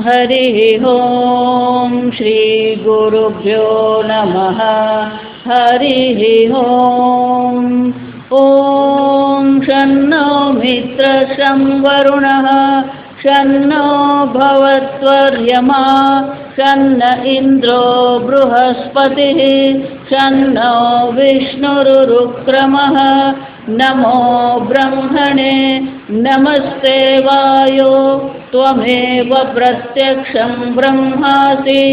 हरिः ॐ श्रीगुरुभ्यो नमः हरिः ॐ ॐ शन्नो मित्रशं वरुणः शन्नो भवत्वर्यमा शन्न इन्द्रो बृहस्पतिः शन्नो विष्णुरुक्रमः नमो ब्रह्मणे नमस्ते वायो त्वमेव प्रत्यक्षं ब्रह्मासि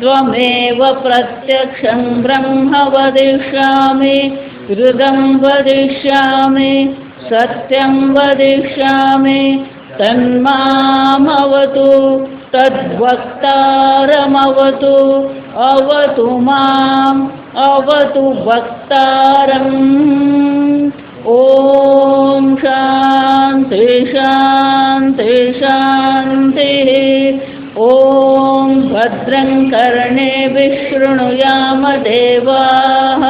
त्वमेव प्रत्यक्षं ब्रह्म वदिष्यामि हृदं वदिष्यामि सत्यं वदिष्यामि तन्मामवतु तद्वक्तारमवतु अवतु माम् अवतु वक्तारम् ॐ शान्ति शान्ति शान्तिः ॐ भद्रं कर्णेभिः शृणुयाम देवाः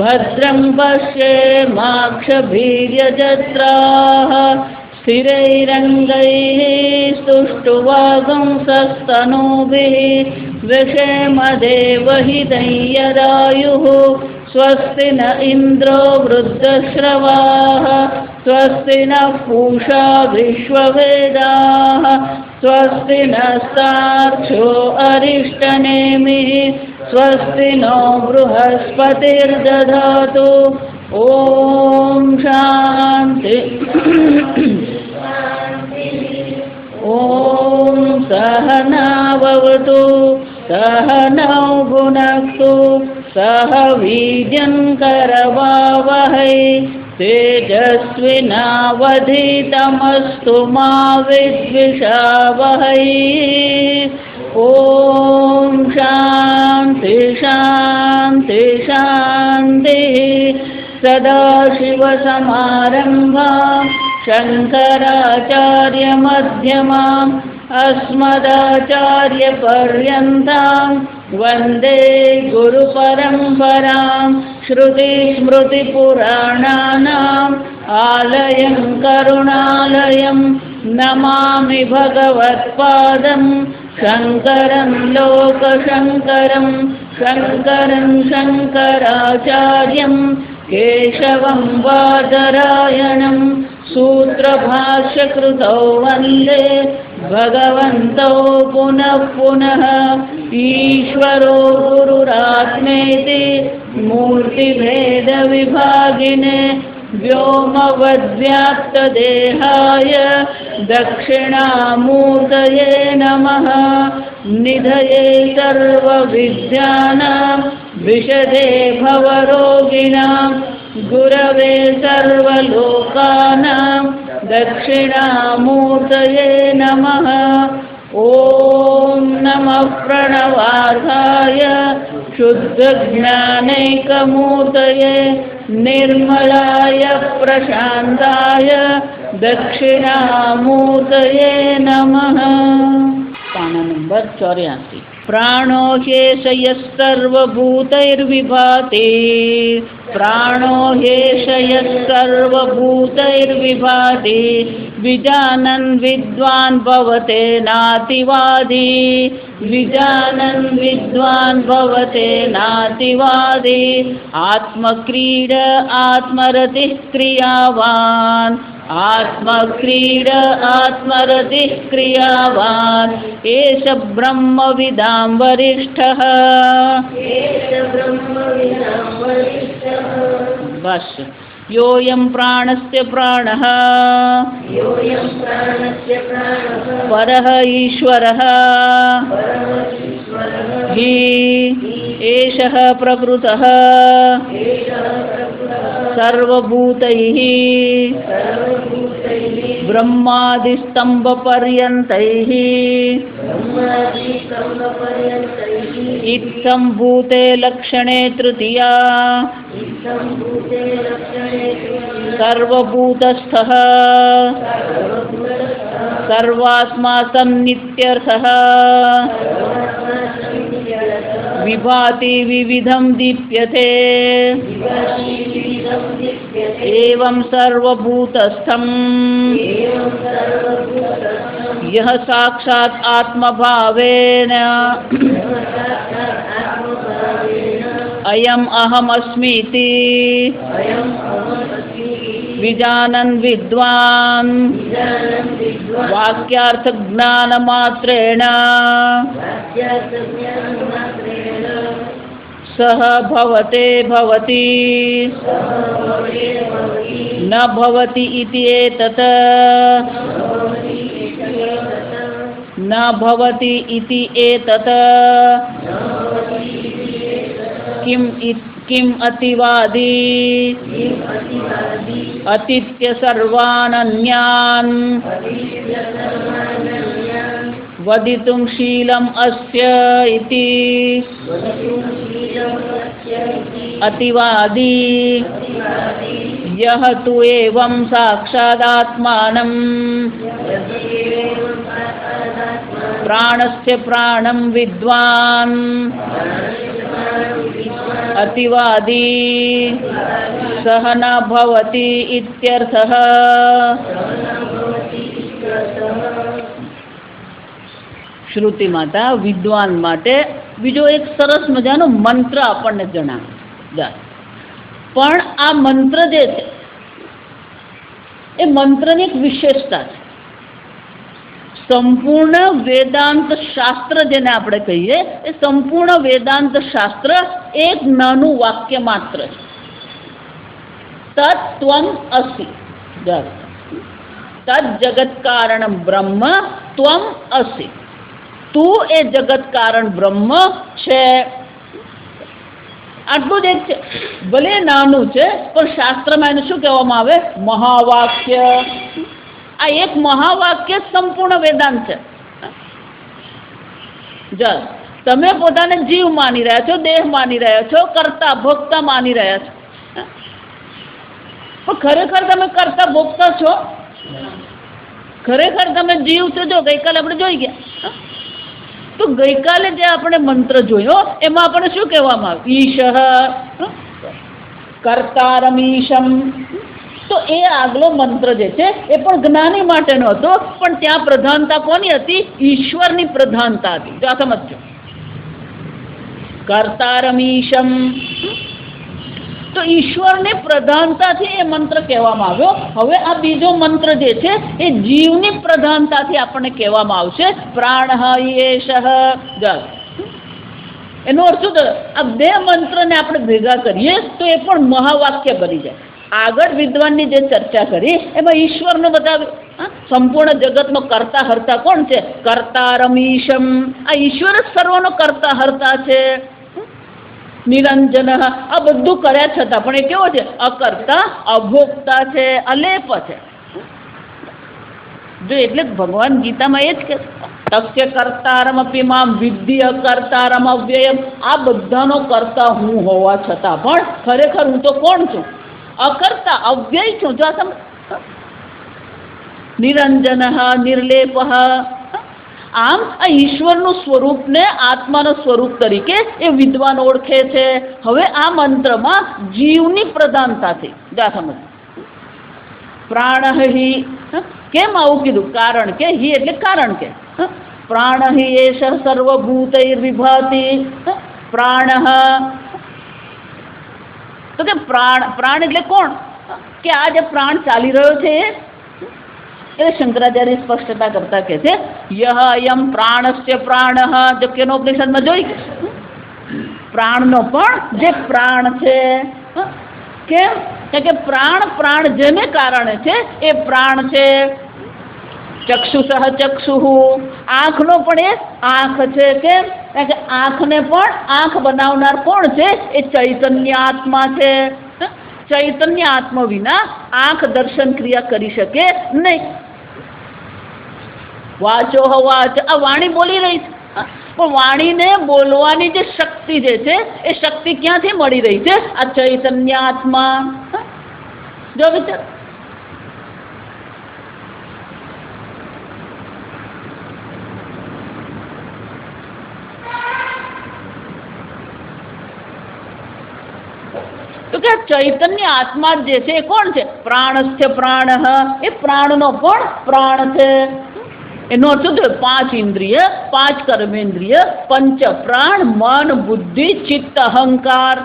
भद्रं पश्येमाक्षभिर्यजत्राः स्थिरैरङ्गैः स्तुष्टुवागुंसस्तनूभिः व्यशेम देवहितं यदायुः स्वस्ति न इन्द्रो वृद्धश्रवाः स्वस्ति नः पूषा विश्ववेदाः स्वस्ति नस्तार्क्ष्यो अरिष्टनेमिः स्वस्ति नो बृहस्पतिर्दधातु ॐ शान्ति ॐ सहनाववतु सहनौ भुनक्तु सह वीर्यङ्करवावहै तेजस्विनावधीतमस्तु मा विद्विषावहै ॐ शान्ति शान्ति शान्तिः सदाशिवसमारम्भां शङ्कराचार्यमध्यमाम् अस्मदाचार्यपर्यन्तां वन्दे गुरुपरम्परां श्रुतिस्मृतिपुराणानाम् आलयं करुणालयं नमामि भगवत्पादं शङ्करं लोकशङ्करं शङ्करं शङ्कराचार्यं केशवं बादरायणं सूत्रभाष्यकृतौ वन्दे भगवन्तौ पुनः पुनः ईश्वरो गुरुरात्मेति मूर्तिभेदविभागिने व्योमवद्व्याप्तदेहाय दक्षिणामूर्तये नमः निधये सर्वविद्यानां विशदे भवरोगिणां गुरवे सर्वलोकानां दक्षिणामूर्तये नमः ॐ नमः प्रणवार्थाय शुद्धज्ञानैकमूर्तये निर्मलाय प्रशान्ताय दक्षिणामूर्तये नमः। पाना नंबर 84 प्राणो ह्येष यस्सर्वभूतैर्विभाति प्राणो ह्येष यस्सर्वभूतैर्विभाति विजानन् विद्वान् भवते नातिवादी विजानन् विद्वान् भवते नातिवादी आत्मक्रीड आत्मरतिः क्रियावान् आत्मक्रीड आत्मरतिः क्रियावान् एष ब्रह्मविदां वरिष्ठः बस योऽयं प्राणस्य प्राणः परः ईश्वरः हि एषः प्रकृतः सर्वभूतैः ब्रह्मादिस्तम्भपर्यन्तैः इत्थं भूते लक्षणे तृतीया सर्वभूतस्थः सर्वात्मा सन्नित्यर्थः विभाति विविधं दीप्यते एवं सर्वभूतस्थं યહ સાક્ષાત આત્મભાવેન અયમ અહમસ્મીતિ વિજાનન વિદ્વાન વાક્યાર્થ જ્ઞાન માત્રેણ સહ ભવતે ભવતી ન ભવતિ ઇતિ એતત ન ભવતિ ઇતિ એતત કિમ અતિવાદી અતિત્ય સર્વાનન્યાન વદિતુમ શીલમ અસ્ય ઇતિ અતિવાદી યહ તુ એવં સાક્ષાદાત્માનં પ્રાણસ્ય પ્રાણં વિદ્વાન અતિવાદી સહ ન ભવતિ ઇત્યર્થઃ. શ્રુતિ માતા વિદ્વાન માટે બીજો એક સરસ મજાનો મંત્ર આપણને જણાવે. પણ આ મંત્ર જે છે એ મંત્રની એક વિશેષતા છે. સંપૂર્ણ વેદાંત શાસ્ત્ર જેને આપણે કહીએ એ સંપૂર્ણ વેદાંત શાસ્ત્ર એક નાનું વાક્ય માત્ર છે. તત્ત્વમ અસી, તદ જગત કારણ બ્રહ્મ ત્વમ અસી, તું એ જગત કારણ બ્રહ્મ છે. આટલું જ એક છે. ભલે નાનું છે પણ શાસ્ત્રમાં એને શું કહેવામાં આવે? મહાવાક્ય. આ એક મહાવાક્ય સંપૂર્ણ વેદાંત છે. તમે પોતાને જીવ માની રહ્યા છો, દેહ માની રહ્યા છો, કર્તા ભોગતા માની રહ્યા છો, પણ ખરેખર તમે કર્તા ભોગતા છો? ખરેખર તમે જીવ છો? જો ગઈકાલે આપણે જોઈ ગયા, તો ગઈકાલે જે આપણે મંત્ર જોયો એમાં આપણે શું કહેવામાં આવ્યું? ઈશ કર્તારમીશમ. તો એ આગલો મંત્ર જે છે એ પણ જ્ઞાની માટેનો હતો, પણ ત્યાં પ્રધાનતા કોની હતી? ઈશ્વરની પ્રધાનતા હતી. જો આ સમજો, કર્તારમીશમ. તો ઈશ્વરની પ્રધાનતાથી એ મંત્ર કહેવામાં આવ્યો. હવે આ બીજો મંત્ર જે છે એ જીવની પ્રધાનતાથી આપણને કહેવામાં આવશે. પ્રાણ યેષ. એનો અર્થ શું? આ બે મંત્રને આપણે ભેગા કરીએ તો એ પણ મહાવાક્ય બની જાય. આગળ વિદ્વાનની જે ચર્ચા કરી એમાં ઈશ્વરને બતાવ્યું. સંપૂર્ણ જગતનો કર્તા હર્તા કોણ છે? કર્તારમીશમ. આ ઈશ્વર જ સર્વનો કર્તા હર્તા છે. નિરંજન. આ બધું કર્યા છતાં પણ એ કેવો છે? અકર્તા, અભોક્તા છે, અલેપ છે. જો એટલે ભગવાન ગીતામાં એ જ કે તસ્ય કર્તારમ અપી મામ વિદ્ધિ અકર્તારમ અવ્યયમ. આ બધાનો કર્તા હું હોવા છતાં પણ ખરેખર હું તો કોણ છું? અકર્તા, અવ્યય છું. જો આ નિરંજન નિર્લેપ. આમ આ ઈશ્વરનું સ્વરૂપને આત્માનું સ્વરૂપ તરીકે એ વિદ્વાન ઓળખે છે. હવે આ મંત્રમાં જીવની પ્રધાનતાથી જા સમજ. પ્રાણ હિ. કેમ આવું કીધું? કારણ કે હિ એટલે કારણ કે પ્રાણ હિ એષ સર્વભૂતૈર્વિભાતિ. પ્રાણ. તો કે પ્રાણ એટલે કોણ? કે આ જે પ્રાણ ચાલી રહ્યો છે એ શંકરાચાર્ય સ્પષ્ટતા કરતા કે છે યહ અયમ પ્રાણસ્ય પ્રાણ. જો કેનો ઉપનિષદમાં જોઈ પ્રાણનો પણ જે પ્રાણ છે. કેમ કે પ્રાણ જેને કારણે છે એ પ્રાણ છે. ચક્ષુષ ચક્ષુ. આંખનો પણ એ આંખ છે. કેમ કે આંખને પણ આંખ બનાવનાર કોણ છે? એ ચૈતન્ય આત્મા છે. ચૈતન્ય આત્મા વિના આંખ દર્શન ક્રિયા કરી શકે નહીં. વાચો વાચ. આ વાણી બોલી રહી છે, પણ વાણીને બોલવાની જે શક્તિ જે છે એ શક્તિ ક્યાંથી મળી રહી છે? આ ચૈતન્ય આત્મા. જો વિચાર. તો કે ચૈતન્ય આત્મા જે છે એ કોણ છે? પ્રાણસ્ય પ્રાણ. એ પ્રાણનો પણ પ્રાણ છે. એનો અર્થ શું થયો? 5 ઇન્દ્રિય, 5 કર્મેન્દ્રિય, પંચ પ્રાણ, મન, બુદ્ધિ, ચિત્ત, અહંકાર,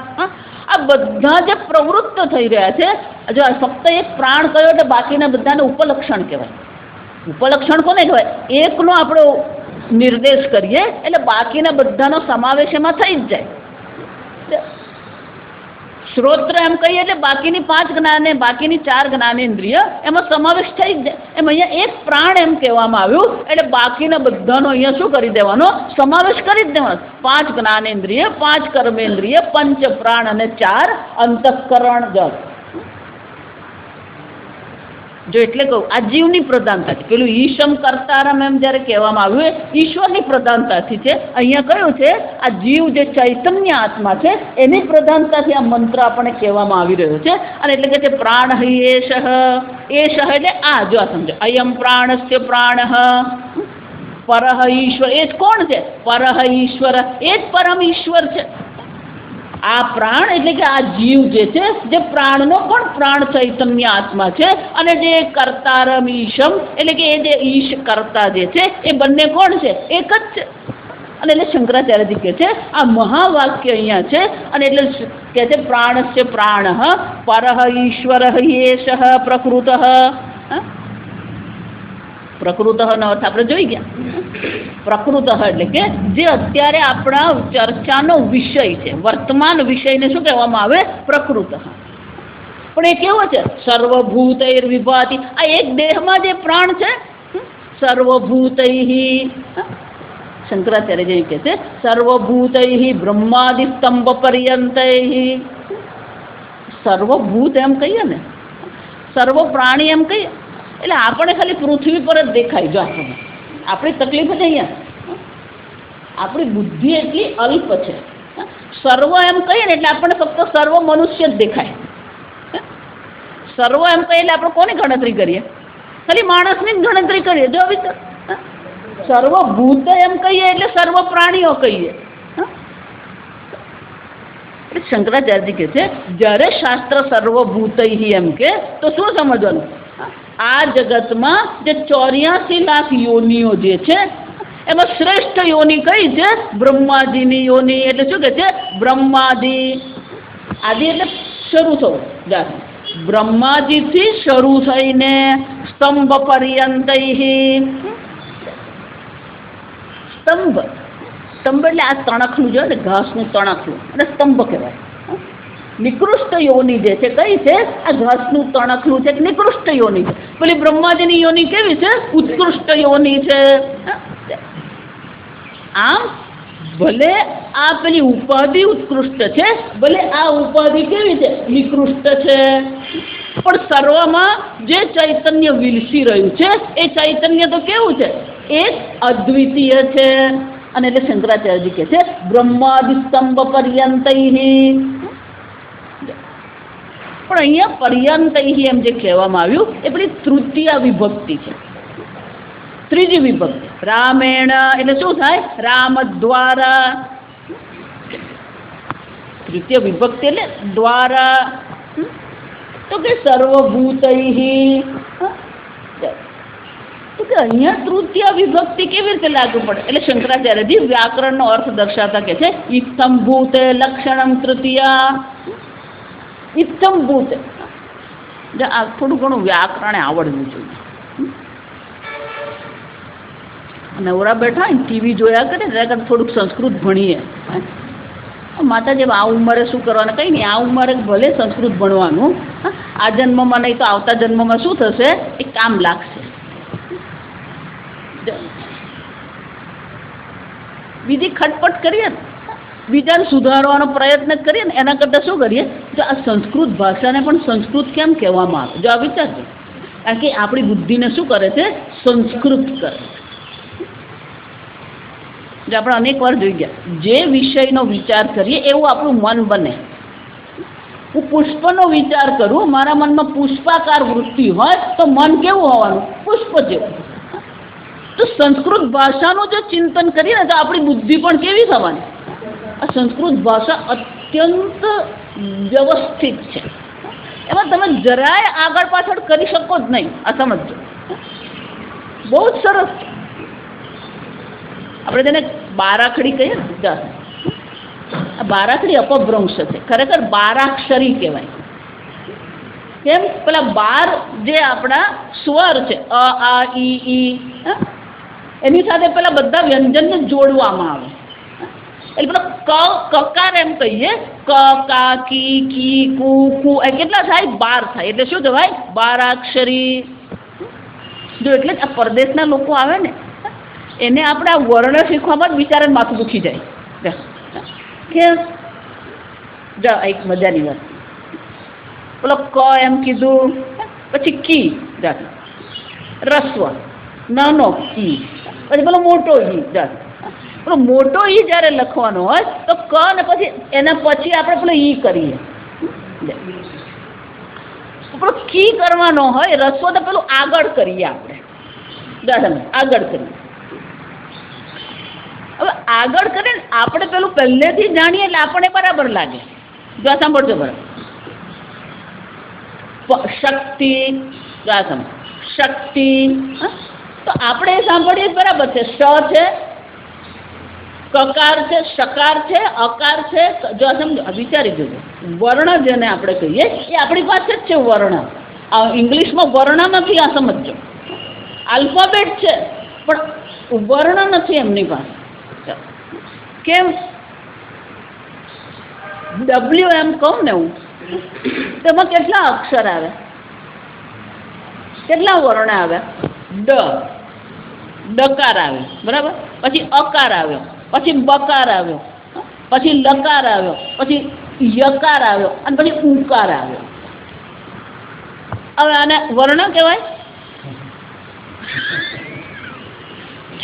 આ બધા જે પ્રવૃત્ત થઈ રહ્યા છે. જો ફક્ત એક પ્રાણ કયો એટલે બાકીના બધાને ઉપલક્ષણ કહેવાય. ઉપલક્ષણ કોને કહેવાય? એકનો આપણે નિર્દેશ કરીએ એટલે બાકીના બધાનો સમાવેશ એમાં થઈ જ જાય. શ્રોત્ર એમ કહીએ એટલે બાકીની 5 જ્ઞાને, બાકીની 4 જ્ઞાનેન્દ્રિય એમાં સમાવેશ થઈ જ જાય. એમ અહીંયા એક પ્રાણ એમ કહેવામાં આવ્યું એટલે બાકીના બધાનો અહીંયા શું કરી દેવાનો? સમાવેશ કરી જ દેવાનો. 5 જ્ઞાનેન્દ્રિય, 5 કર્મેન્દ્રિય, પંચ પ્રાણ અને 4 અંતઃકરણ જળ. જો એટલે કહું આ જીવની પ્રધાનતા છે. પેલું ઈશમ કર્તારમ એમ જ્યારે કહેવામાં આવ્યું એ ઈશ્વરની પ્રધાનતાથી છે. અહીંયા કયું છે? આ જીવ જે ચૈતન્ય આત્મા છે એની પ્રધાનતાથી આ મંત્ર આપણને કહેવામાં આવી રહ્યો છે. અને એટલે કે છે પ્રાણ એષ, એષ એટલે આ જો આ સમજો, અયમ પ્રાણસ્ય પ્રાણ, પરહ ઈશ્વર. એ જ કોણ છે? પરહ ઈશ્વર, એ જ પરમ ઈશ્વર છે. આ પ્રાણ એટલે કે આ જીવ જે છે, જે પ્રાણનો પણ પ્રાણ ચૈતન્ય આત્મા છે. અને જે કર્તારમ ઈશમ એટલે કે એ જે ઈશ કર્તા જે છે એ બંને કોણ છે? એક જ છે. અને એટલે શંકરાચાર્યજી કહે છે આ મહાવાક્ય અહીંયા છે. અને એટલે કહે છે પ્રાણસ્ય પ્રાણ, પરહ ઈશ્વર એષ પ્રકૃત. પ્રકૃતનો અર્થ આપણે જોઈ ગયા. પ્રકૃત એટલે કે જે અત્યારે આપણા ચર્ચાનો વિષય છે, વર્તમાન વિષયને શું કહેવામાં આવે? પ્રકૃત. પણ એ કેવો છે? સર્વભૂતૈર વિભાતિ. આ એક દેહમાં જે પ્રાણ છે, સર્વભૂતૈ, શંકરાચાર્યજી કહે છે સર્વભૂતૈ બ્રહ્માદિ સ્તંભ પર્યંતૈ. સર્વભૂત એમ કહીએ ને, સર્વ પ્રાણી એમ કહીએ એટલે આપણે ખાલી પૃથ્વી પર જ દેખાય. જો આપણને આપણી તકલીફ જ અહીંયા, આપણી બુદ્ધિ એટલી અલ્પ છે. સર્વ એમ કહીએ ને એટલે આપણને ફક્ત સર્વ મનુષ્ય જ દેખાય. સર્વ એમ કહીએ એટલે આપણે કોની ગણતરી કરીએ? ખાલી માણસની જ ગણતરી કરીએ. જો વિચાર, સર્વભૂત એમ કહીએ એટલે સર્વ પ્રાણીઓ કહીએ. એટલે શંકરાચાર્યજી કહે છે જ્યારે શાસ્ત્ર સર્વભૂતૈ એમ કે તો શું સમજવાનું? આ જગતમાં જે 84 લાખ યોનિઓ જે છે એમાં શ્રેષ્ઠ યોની કઈ છે? બ્રહ્માજીની યોની. એટલે શું કહે છે? બ્રહ્માદિ. આદિ એટલે શરૂ થવું. બ્રહ્માજીથી શરૂ થઈને સ્તંભ પર્યંતૈ. સ્તંભ, સ્તંભ એટલે આ તણખલું જો ને, ઘાસનું તણખલું અને સ્તંભ કહેવાય. નિકૃષ્ટ યોની જે છે કઈ છે? આ ઘાસનું તણખલું છે, નિકૃષ્ટ યોની છે. પેલી બ્રહ્માજીની યોની કેવી છે? ઉત્કૃષ્ટ યોની છે. આમ ભલે આ પેલી ઉપાધિ ઉત્કૃષ્ટ છે, ભલે આ ઉપાધિ કેવી છે? નિકૃષ્ટ છે. પણ સર્વમાં જે ચૈતન્ય વિલસી રહ્યું છે એ ચૈતન્ય તો કેવું છે? એક અદ્વિતીય છે. અને એટલે શંકરાચાર્યજી કહે છે બ્રહ્માદિ સ્તંભ પર્યંતૈ. પણ અહીંયા પર્યંતૈ એમ જે કહેવામાં આવ્યું એ પેલી તૃતીય વિભક્તિ છે, ત્રીજી વિભક્તિ. રામેણ એટલે શું થાય? રામ દ્વારા. તૃતીય વિભક્તિ એટલે દ્વારા. તો કે સર્વભૂતૈ. તો કે અહીંયા તૃતીય વિભક્તિ કેવી રીતે લાગુ પડે? એટલે શંકરાચાર્યજી વ્યાકરણનો અર્થ દર્શાવતા કહે છે ઇત્થમ ભૂતે લક્ષણમ તૃતીયા. ઇત્થમ ભૂતે આ થોડું ઘણું વ્યાકરણે આવડવું જોઈએ. નવરા બેઠા ને ટીવી જોયા કરે ને થોડુંક સંસ્કૃત ભણીએ. માતાજી આ ઉંમરે શું કરવાનું? કંઈ નહીં, આ ઉંમરે ભલે સંસ્કૃત ભણવાનું. આ જન્મમાં નહીં તો આવતા જન્મમાં શું થશે? એ કામ લાગશે. બીજી ખટપટ કરીએ ને, બીજાને સુધારવાનો પ્રયત્ન કરીએ ને એના કરતાં શું કરીએ? જો આ સંસ્કૃત ભાષાને પણ સંસ્કૃત કેમ કહેવામાં આવે? જો આ વિચારજો. કારણ કે આપણી બુદ્ધિને શું કરે છે? સંસ્કૃત કરે. જે આપણે અનેક વાર જોઈ ગયા, જે વિષયનો વિચાર કરીએ એવું આપણું મન બને. હું પુષ્પનો વિચાર કરું, મારા મનમાં પુષ્પાકાર વૃત્તિ હોય તો મન કેવું હોવાનું? પુષ્પ જેવું. તો સંસ્કૃત ભાષાનું જો ચિંતન કરીએ ને તો આપણી બુદ્ધિ પણ કેવી થવાની? આ સંસ્કૃત ભાષા અત્યંત વ્યવસ્થિત છે, એમાં તમે જરાય આગળ પાછળ કરી શકો જ નહીં. આ સમજો, બહુ જ સરસ છે. આપણે તેને બારાખડી કહીએ ને, આ બારાખડી અપભ્રંશ છે, ખરેખર બારાક્ષરી કહેવાય. કેમ? પેલા 12 જે આપણા સ્વર છે અ આ ઈ એની સાથે પેલા બધા વ્યંજનને જોડવામાં આવે. એટલે પેલો કકાર એમ કહીએ, ક કા કી કી કુ કુ, એ કેટલા થાય? 12 થાય. એટલે શું કહેવાય? બારાક્ષરી. જો એટલે જ આ પરદેશના લોકો આવે ને, એને આપણે આ વર્ણ શીખવામાં જ બિચારાને માથું દુખી જાય. કેમ? જાઓ એક મજાની વાત, પેલો ક એમ કીધું, પછી કી જાત રસ્વ, નાનો ઈ, પછી પેલો મોટો ઈ જાત. પેલો મોટો ઈ જ્યારે લખવાનો હોય તો ક ને પછી એના પછી આપણે પેલો ઈ કરીએ. પેલો કી કરવાનો હોય રસ્વ તો પેલું આગળ કરીએ આપણે, આગળ કરીએ. હવે આગળ કરીને આપણે પેલું પહેલેથી જાણીએ એટલે આપણને બરાબર લાગે. જો સાંભળજો બરાબર, શક્તિ, શક્તિ, તો આપણે સાંભળીએ બરાબર છે. શ છે, કકાર છે, શકાર છે, અકાર છે. જો સમજો, વિચારી જોજો, વર્ણ જેને આપણે કહીએ એ આપણી પાસે જ છે. વર્ણ ઇંગ્લિશમાં વર્ણ નથી, આ સમજો. આલ્ફાબેટ છે પણ વર્ણ નથી એમની પાસે. કેમ? ડબલ્યુ એમ કહું ને હું, તેમાં કેટલા અક્ષર આવે? કેટલા વર્ણ આવે? ડકાર આવ્યો, બરાબર, પછી અકાર આવ્યો, પછી બકાર આવ્યો, પછી લકાર આવ્યો, પછી યકાર આવ્યો, અને પછી ઉકાર આવ્યો. હવે આને વર્ણ કહેવાય?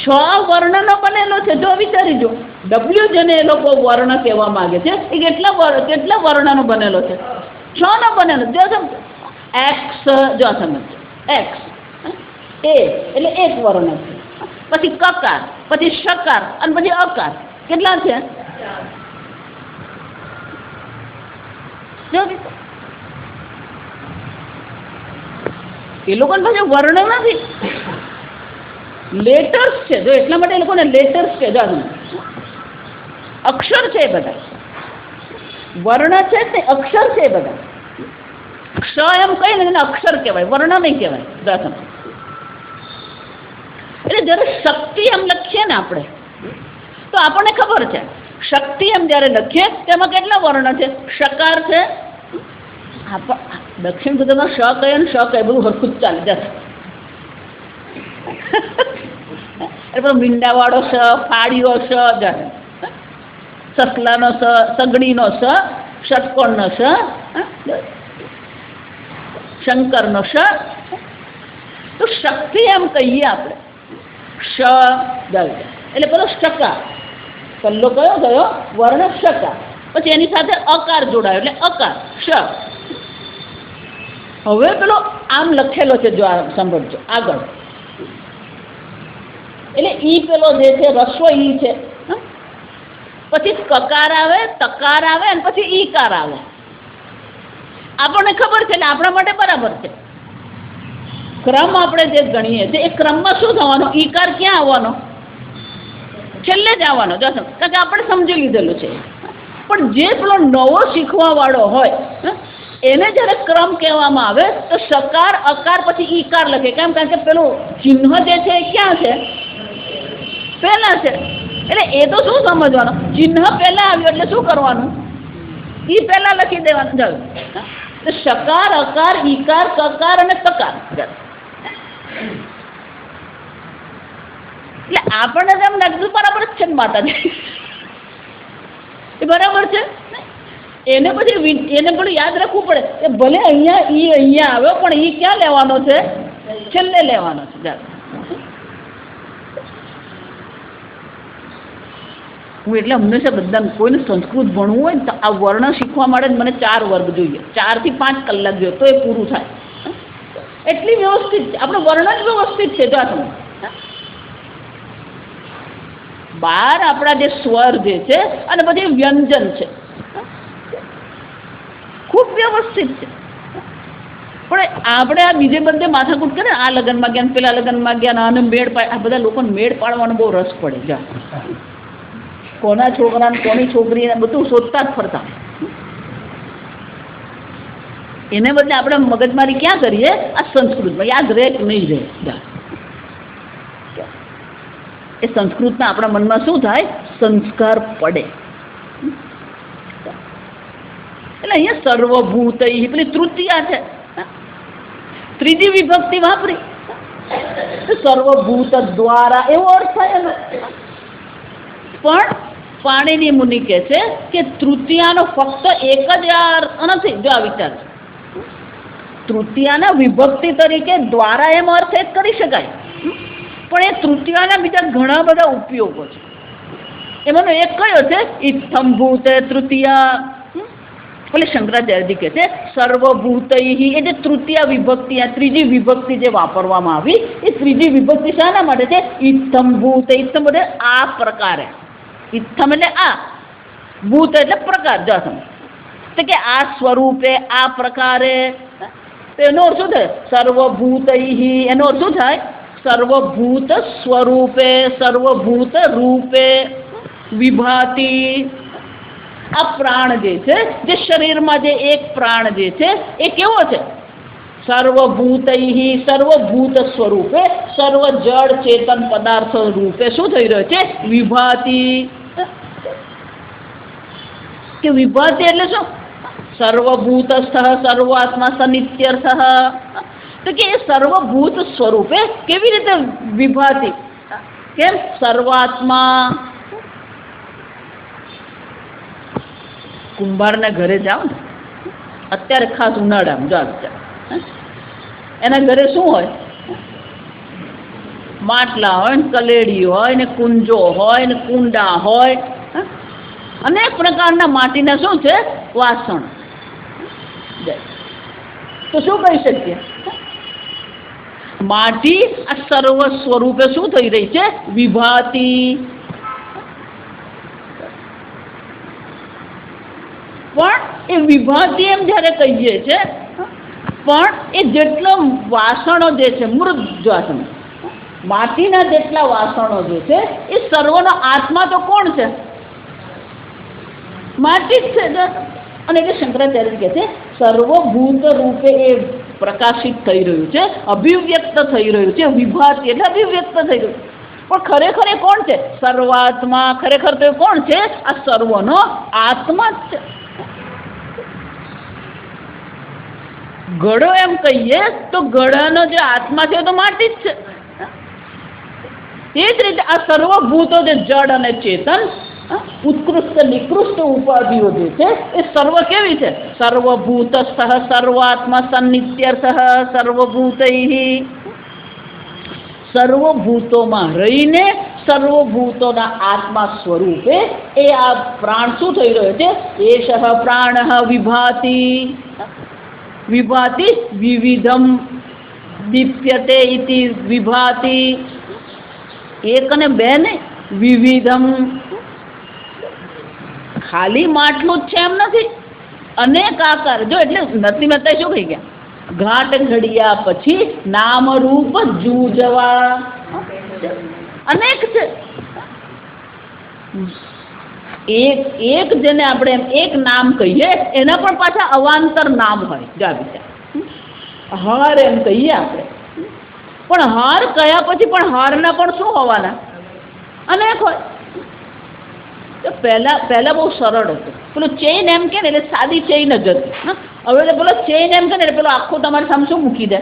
6 વર્ણનો બનેલો છે. જો વિચારી જો, ડબલ્યુ જેને એ લોકો વર્ણ કહેવા માંગે છે એ કેટલા વર્ણનો બનેલો છે? 6 નો બનેલો. જો સમજો, એક્સ, જો સમજો, એક્સ એ એટલે એક વર્ણ છે, પછી કકાર, પછી શકાર, અને પછી અકાર. કેટલા છે? એ લોકોને પાસે વર્ણ નથી, લેટર્સ છે. જો એટલા માટે એ લોકોને લેટર્સ છે. જો અક્ષર છે બધા, વર્ણ છે તે અક્ષર છે બધા. ક્ષ એમ કઈ ને અક્ષર કહેવાય, વર્ણ નહીં કહેવાય. એટલે જ્યારે શક્તિ એમ લખીએ ને આપણે, તો આપણને ખબર છે શક્તિ એમ જ્યારે લખીએ તેમાં કેટલા વર્ણ છે? શકાર છે. દક્ષિણ ગુજરાતમાં શ કહે ને શ કહે બધું હરખું જ ચાલે જશે. એટલે મીંડાવાળો સ, ફાળીઓ સ, સસલાનો સ, સગડીનો સ, ષટકોણનો સ, શંકરનો સ. તો શક્તિ એમ કહીએ આપણે. શ એટલે પેલો શકાર, પહેલો કયો ગયો વર્ણ? શકાર. પછી એની સાથે અકાર જોડાયો એટલે અકાર, શ. હવે પેલો આમ લખેલો છે, જો સાંભળજો આગળ. એટલે ઈ પેલો જે છે રસ્વ ઈ છે, પછી કકાર આવે, તકાર આવે, અને પછી ઈકાર આવે. આપણને ખબર છે એટલે આપણા માટે બરાબર છે. ક્રમ આપણે જે ગણીએ છીએ એ ક્રમમાં શું થવાનો? ઈકાર ક્યાં આવવાનો? છેલ્લે જ આવવાનો. જો કારણ કે આપણે સમજી લીધેલું છે. પણ જે પેલો નવો શીખવા વાળો હોય એને જ્યારે ક્રમ કહેવામાં આવે તો સકાર, અકાર, પછી ઈકાર લખે. કેમ? કારણ કે પેલું ચિહ્ન જે છે એ ક્યાં છે? પહેલા છે. એટલે એ તો શું સમજવાનું? ચિહ્ન પહેલા આવ્યું એટલે શું કરવાનું? ઈ પહેલા લખી દેવાનું. ચાલો, સકાર, અકાર, ઈકાર, કકાર અને તકાર. એટલે આપણને એમ લાગતું બરાબર જ છે ને માતાજી, એ બરાબર છે. એને પછી એને પણ યાદ રાખવું પડે કે ભલે અહીંયા ઈ અહીંયા આવ્યો પણ ઈ ક્યાં લેવાનો છે? છેલ્લે લેવાનો છે. હું એટલે હંમેશા બધાને કોઈને સંસ્કૃત ભણવું હોય ને તો આ વર્ણ શીખવા માટે મને 4 વર્ગ જોઈએ, 4 થી 5 કલાક જોઈએ તો એ પૂરું થાય. એટલી વ્યવસ્થિત છે આપણું વર્ણ જ વ્યવસ્થિત છે. જો તમે 12 આપણા જે સ્વર જે છે અને પછી વ્યંજન છે, ખૂબ વ્યવસ્થિત છે. આપણે આ બીજે બધે માથાકૂટ કરે, આ લગ્નમાં ગયા, પેલા લગ્નમાં ગયા, આને મેળ પાડ, આ બધા લોકોને મેળ પાડવાનો બહુ રસ પડે. જા કોના છોકરાને કોની છોકરીને બધું શોધતા જ ફરતા. એને બદલે આપણે મગજમારી ક્યાં કરીએ? આ સંસ્કૃતમાં યાદ રહે કે નહીં રહે. એ સંસ્કૃતના આપણા મનમાં શું થાય? સંસ્કાર પડે. એટલે અહીંયા સર્વભૂત પેલી તૃતીયા છે, ત્રીજી વિભક્તિ વાપરી, સર્વભૂત દ્વારા એવો અર્થ થાય એનો. પણ પાણીની મુનિ કહે છે કે તૃતીયાનો ફક્ત એક જ અર્થ નથી. જો આ વિચાર, તૃતીયાના વિભક્તિ તરીકે દ્વારા એમ અર્થ એક કરી શકાય, પણ એ તૃતીયાના બીજા ઘણા બધા ઉપયોગો છે. એમાંનો એક કયો છે? ઇત્થંભૂતે તૃતીયા. એટલે શંકરાચાર્યજી કહે છે સર્વભૂતૈ, એ જે તૃતીય વિભક્તિ, આ ત્રીજી વિભક્તિ જે વાપરવામાં આવી, એ ત્રીજી વિભક્તિ શાના માટે છે? ઇત્થંભૂત. ઇત્થમ એટલે આ પ્રકારે. ઇત્થમ એટલે આ, ભૂત એટલે પ્રકાર. જસમ તો કે આ સ્વરૂપે, આ પ્રકારે. તો એનો અર્થ શું થાય? સર્વભૂતૈ. એનો અર્થ શું થાય? સર્વભૂત સ્વરૂપે, સર્વભૂત રૂપે વિભાતિ. આ પ્રાણ જે છે, જે શરીરમાં જે એક પ્રાણ જે છે, એ કેવો છે? સર્વભૂતૈ, સર્વભૂત સ્વરૂપે, સર્વ જળ ચેતન પદાર્થ રૂપે શું થઈ રહ્યો છે? વિભાતિ. કે વિભાતિ એટલે શું? સર્વભૂતસ્થ સર્વાત્મા સનિત્યર્થ. તો કે એ સર્વભૂત સ્વરૂપે કેવી રીતે વિભાતિ? કેમ? સર્વાત્મા. કુંભારના ઘરે જાઓ ને અત્યારે, ખાસ ઉનાળામાં જાઓ, એના ઘરે શું હોય? માટલા હોય ને, કલેડી હોય ને, કુંજો હોય ને, કુંડા હોય, અનેક પ્રકારના માટીના શું છે? વાસણ. તો શું કહી શકીએ? માટી આ સર્વ સ્વરૂપે શું થઈ રહી છે? વિભાતિ. પણ એ વિભાતિ એમ જ્યારે કહીએ છે, પણ એ જેટલો વાસણો જે છે, મૃદવાસણ, માટીના જેટલા વાસણો જે છે, એ સર્વનો આત્મા તો કોણ છે? માટી જ છે. અને એટલે શંકરાચાર્ય કહે છે સર્વભૂત રૂપે એ પ્રકાશિત થઈ રહ્યું છે, અભિવ્યક્ત થઈ રહ્યું છે. વિભાતિ એટલે અભિવ્યક્ત થઈ રહ્યું. પણ ખરેખર એ કોણ છે? સર્વાત્મા. ખરેખર તો એ કોણ છે? આ સર્વનો આત્મા જ છે. ઘડો એમ કહીએ તો ઘડાનો જે આત્મા છે તો માટી જ છે. એ જ રીતે આ સર્વભૂતો જે જડ અને ચેતન, ઉત્કૃષ્ટ નિકૃષ્ટ ઉપાધિઓ જે છે, એ સર્વ કેવી છે? સર્વભૂતસ્થ સર્વાત્મા સન્નિત્યર્થ સર્વભૂતૈ. સર્વભૂતોમાં રહીને સર્વભૂતોના આત્મા સ્વરૂપે એ આ પ્રાણ શું થઈ રહ્યો છે? એષ પ્રાણ વિભાતિ. વિભાતિ વિવિધમ દીપ્યતે ઇતિ વિભાતિ. એક અને બે ને, વિવિધમ. ખાલી માટલું જ છે એમ નથી, અનેક આકાર. જો એટલે નથી મતા શું કહી ગયા? ઘાટ ઘડિયા પછી નામ રૂપ જૂજવા. અનેક છે. એક જેને આપણે એક નામ કહીએ, એના પણ પાછા અવાંતર નામ હોય. જા વિચાર, હાર એમ કહીએ આપણે, પણ હાર કયા પછી પણ હારના પણ શું હોવાના? અનેક હોય. પહેલા બહુ સરળ હતું. પેલું ચેઇન એમ કે ને એટલે સાદી ચેઇન જ હતી. હવે પેલો ચેઇન એમ કે ને એટલે પેલો આખો તમારી સામે શું મૂકી દે?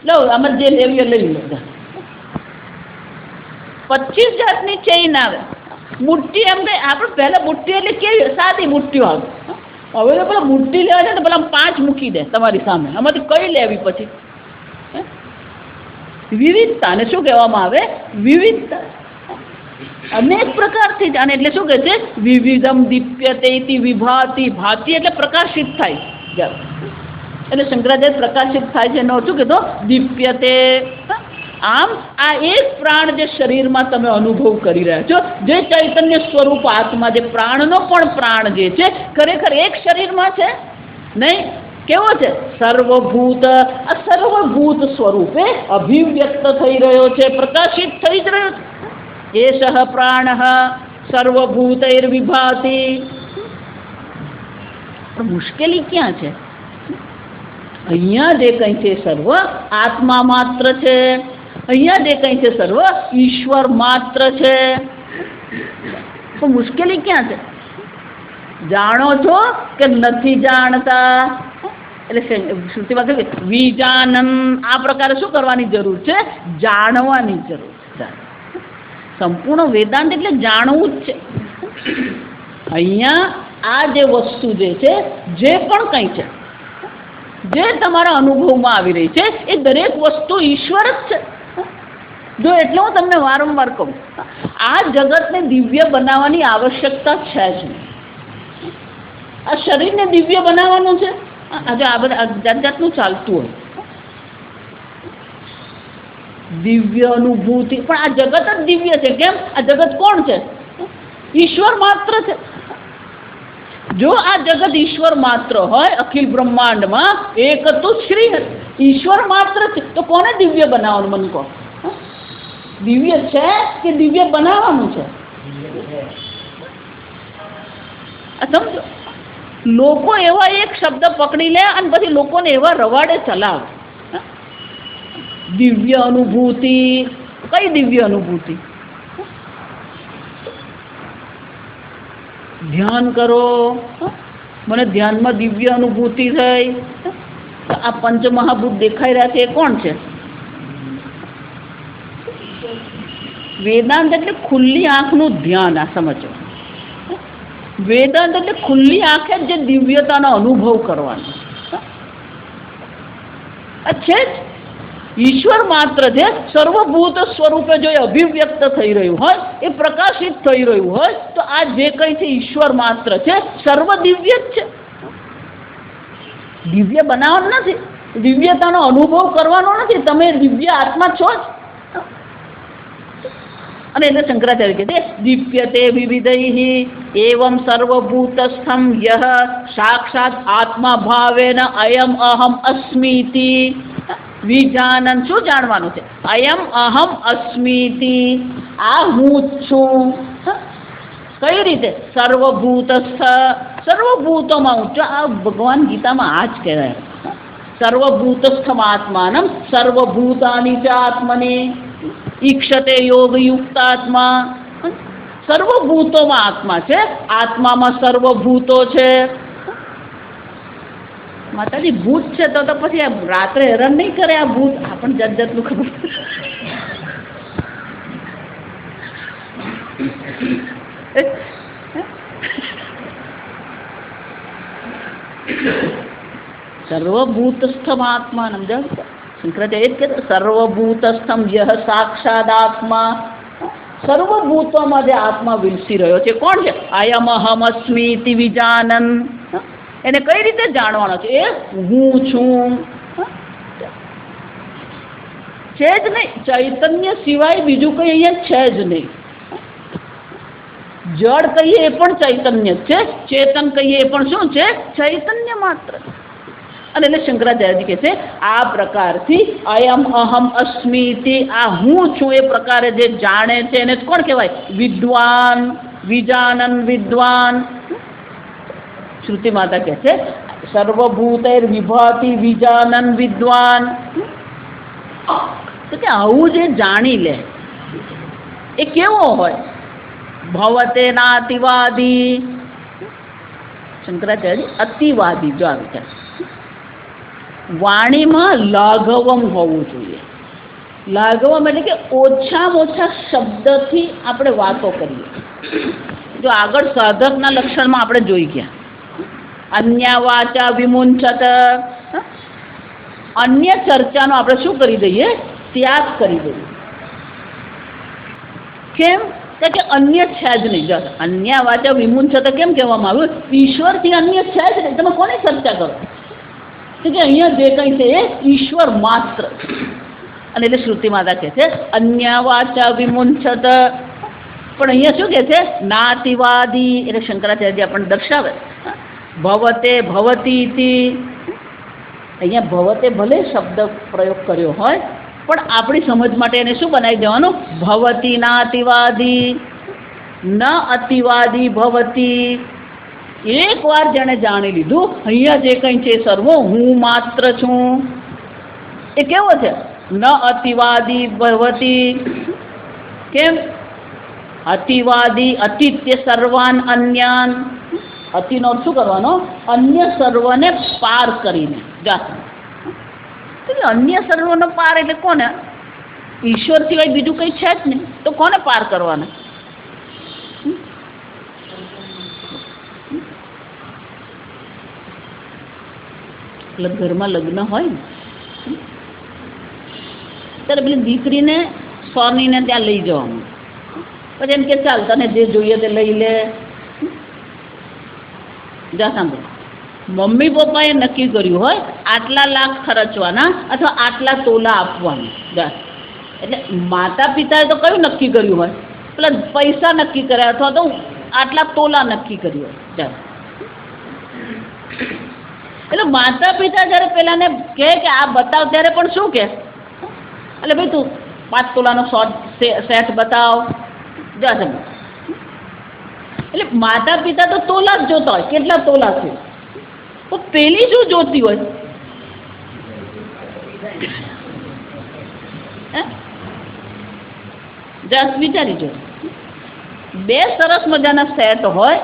લો અમારે જે લેવી એ લઈ લો. 25 જાતની ચેઇન આવે. મુઠ્ઠી એમ કે આપણે પહેલા મુઠ્ઠી એટલે કેવી સાદી મુઠ્ઠીઓ આવે. હવે તો પેલા મુઠ્ઠી લેવા છે ને પેલા 5 મૂકી દે તમારી સામે. આમાંથી કઈ લેવી પછી? વિવિધતા. અને શું કહેવામાં આવે? વિવિધતા. અનેક પ્રકારથી જ. અને એટલે શું કહે છે? વિવિધમ દીપ્યતે ઇતિ વિભાતિ. ભાતિ એટલે પ્રકાશિત થાય. એટલે શંકરાચાર્ય પ્રકાશિત થાય છે એનો શું કીધો? દીપ્યતે. આમ આ એક પ્રાણ જે શરીરમાં તમે અનુભવ કરી રહ્યા છો, જે ચૈતન્ય સ્વરૂપ આત્મા, જે પ્રાણનો પણ પ્રાણ જે છે, ખરેખર એક શરીરમાં છે નહીં. કેવો છે? સર્વભૂત. આ સર્વભૂત સ્વરૂપે અભિવ્યક્ત થઈ રહ્યો છે, પ્રકાશિત થઈ જ રહ્યો છે. એષઃ પ્રાણઃ સર્વભૂતૈર્વિભાતિ. પણ મુશ્કેલી ક્યાં છે? અહીંયા જે કંઈ છે સર્વ આત્મા માત્ર છે, અહીંયા જે કંઈ છે સર્વ ઈશ્વર માત્ર છે. તો મુશ્કેલી ક્યાં છે? જાણો છો કે નથી જાણતા? એટલે શ્રુતિમાં કહ્યું વિજાનન. આ પ્રકારે શું કરવાની જરૂર છે? જાણવાની જરૂર છે. સંપૂર્ણ વેદાંત એટલે જાણવું જ છે. અહીંયા આ જે વસ્તુ જે છે, જે પણ કંઈ છે, જે તમારા અનુભવમાં આવી રહી છે, એ દરેક વસ્તુ ઈશ્વર જ છે. જો એટલે હું તમને વારંવાર કહું, આ જગતને દિવ્ય બનાવવાની આવશ્યકતા છે જ નહીં. આ શરીરને દિવ્ય બનાવવાનું છે. આજે આ બધા જાત જાતનું ચાલતું હોય, દિવ્ય અનુભૂતિ, પણ આ જગત જ દિવ્ય છે. કેમ? આ જગત કોણ છે? ઈશ્વર માત્ર છે. જો આ જગત ઈશ્વર માત્ર હોય, અખિલ બ્રહ્માંડમાં એક તો શ્રી ઈશ્વર માત્ર છે, તો કોને દિવ્ય બનાવવાનું? મને કહો. દિવ્ય છે કે દિવ્ય બનાવવાનું છે? સમજો, લોકો એવા એક શબ્દ પકડી લે અને પછી લોકોને એવા રવાડે ચલાવે. દિવ્ય અનુભૂતિ. કઈ દિવ્ય અનુભૂતિ? ધ્યાન કરો, મને ધ્યાનમાં દિવ્ય અનુભૂતિ થઈ. તો આ પંચમહાભૂત દેખાઈ રહ્યા છે, એ કોણ છે? વેદાંત એટલે ખુલ્લી આંખનું ધ્યાન. આ સમજો, વેદાંત એટલે ખુલ્લી આંખે જે દિવ્યતાનો અનુભવ કરવાનો છે જ. ઈશ્વર માત્ર છે. સર્વભૂત સ્વરૂપે જો એ અભિવ્યક્ત થઈ રહ્યું હોય, એ પ્રકાશિત થઈ રહ્યું હોય, તો આ જે કંઈ છે ઈશ્વર માત્ર છે, સર્વ દિવ્ય જ છે. દિવ્ય બનાવવાનું નથી, દિવ્યતાનો અનુભવ કરવાનો નથી. તમે દિવ્ય આત્મા છો જ. અને એટલે શંકરાચાર્ય કહે છે દીપ્યતે વિવિધૈ એવમ સર્વભૂતસ્થમ યહ સાક્ષાત આત્મા ભાવેન અયમ અહમ અસ્મીતિ વિજાનન. શું જાણવાનું છે? અયમ અહમ અસ્મીતિ. આ હું છું. કઈ રીતે? સર્વભૂતસ્થ. સર્વભૂતોમાં હું છું. આ ભગવાન ગીતામાં આ જ કહેવાય. સર્વભૂતસ્થમ આત્માનમ સર્વભૂતાની ચ આત્મને ઈક્ષતે યોગયુક્તાત્મા. સર્વભૂતોમાં આત્મા છે, આત્મામાં સર્વભૂતો છે. માતાજી ભૂત છે તો પછી રાત્રે હેરાન નહીં કરે આ ભૂત? આપણને જાત જાતનું ખબર. સર્વભૂતસ્થમ આત્મા સમજાવ. શંકરાચાર્ય એ જ કહેતા સર્વભૂતસ્થમ યહ સાક્ષાદાત્મા. સર્વભૂતોમાં જે આત્મા વિલસી રહ્યો છે, કોણ છે? અયમ અહમ અસ્મીતિ વિજાનન. એને કઈ રીતે જાણવાનો છે? એ હું છું છે જ નહીં. ચૈતન્ય સિવાય બીજું કઈ અહીંયા છે જ નહીં. જળ કહીએ એ પણ ચૈતન્ય છે, ચેતન કહીએ એ પણ શું છે? ચૈતન્ય માત્ર. અને એટલે શંકરાચાર્યજી કહે છે આ પ્રકારથી અયમ અહમ અસ્મીતિ, આ હું છું એ પ્રકારે જે જાણે છે એને કોણ કહેવાય? વિદ્વાન. વિજાનન વિદ્વાન. શ્રુતિ માતા કહે છે સર્વભૂતૈર વિભાતિ વિજાનન વિદ્વાન. તો કે આવું જે જાણી લે એ કેવો હોય? ભવતે નાતિવાદી. શંકરાચાર્ય અતિવાદી જો આવી છે. વાણીમાં લાઘવમ હોવું જોઈએ. લાઘવમ એટલે કે ઓછામાં ઓછા શબ્દથી આપણે વાતો કરીએ. જો આગળ સાધકના લક્ષણમાં આપણે જોઈ ગયા, અન્ય વાચા વિમુંચત. અન્ય ચર્ચાનો આપણે શું કરી દઈએ? ત્યાગ કરી દઈએ. કેમ? કે અન્ય છે જ નહીં. જો અન્ય વાચા વિમુંચત કેમ કહેવામાં આવ્યું? ઈશ્વરથી અન્ય છે જ નહીં. તમે કોની ચર્ચા કરો? કે અહીંયા જે કંઈ છે એ ઈશ્વર માત્ર. અને એટલે શ્રુતિ માતા કહે છે અન્ય વાચા વિમુંચત. પણ અહીંયા શું કહે છે? નાતિવાદી. એટલે શંકરાચાર્ય આપણને દર્શાવે ભવતે ભવતી. અહીંયા ભવતે ભલે શબ્દ પ્રયોગ કર્યો હોય પણ આપણી સમજ માટે એને શું બનાવી દેવાનું? ભવતી ના અતિવાદી, ન અતિવાદી ભવતી. એકવાર જેણે જાણી લીધું અહીંયા જે કંઈ છે સર્વો હું માત્ર છું, એ કેવો છે? ન અતિવાદી ભવતી. કેમ? અતિવાદી અતિત્ય સર્વાન અન્યાન. અતિનો શું કરવાનો? અન્ય સર્વને પાર કરીને. અન્ય સર્વનો પાર એટલે કોને? ઈશ્વર સિવાય બીજું કંઈ છે જ નહીં, તો કોને પાર કરવાના? એટલે ઘરમાં લગ્ન હોય ને ત્યારે પેલી દીકરીને સોનીને ત્યાં લઈ જવાનું, પછી એમ કે ચાલ તને જે જોઈએ તે લઈ લે. જા સાંભળો, મમ્મી પપ્પાએ નક્કી કર્યું હોય આટલા લાખ ખર્ચવાના અથવા આટલા તોલા આપવાના. જા એટલે માતા પિતાએ તો કયું નક્કી કર્યું હોય? પેલા પૈસા નક્કી કર્યા અથવા તો આટલા તોલા નક્કી કર્યું હોય. જા એટલે માતા પિતા જ્યારે પેલાને કહે કે આ બતાવ ત્યારે પણ શું કહે? એટલે ભાઈ તું 5 તોલાનો સેટ બતાવ. જા સમજ. એટલે માતા પિતા તો તોલા જ જોતા હોય, કેટલા તોલા છે. તો પેલી શું જોતી હોય? જસ વિચારી જો, 2 સરસ મજાના સેટ હોય,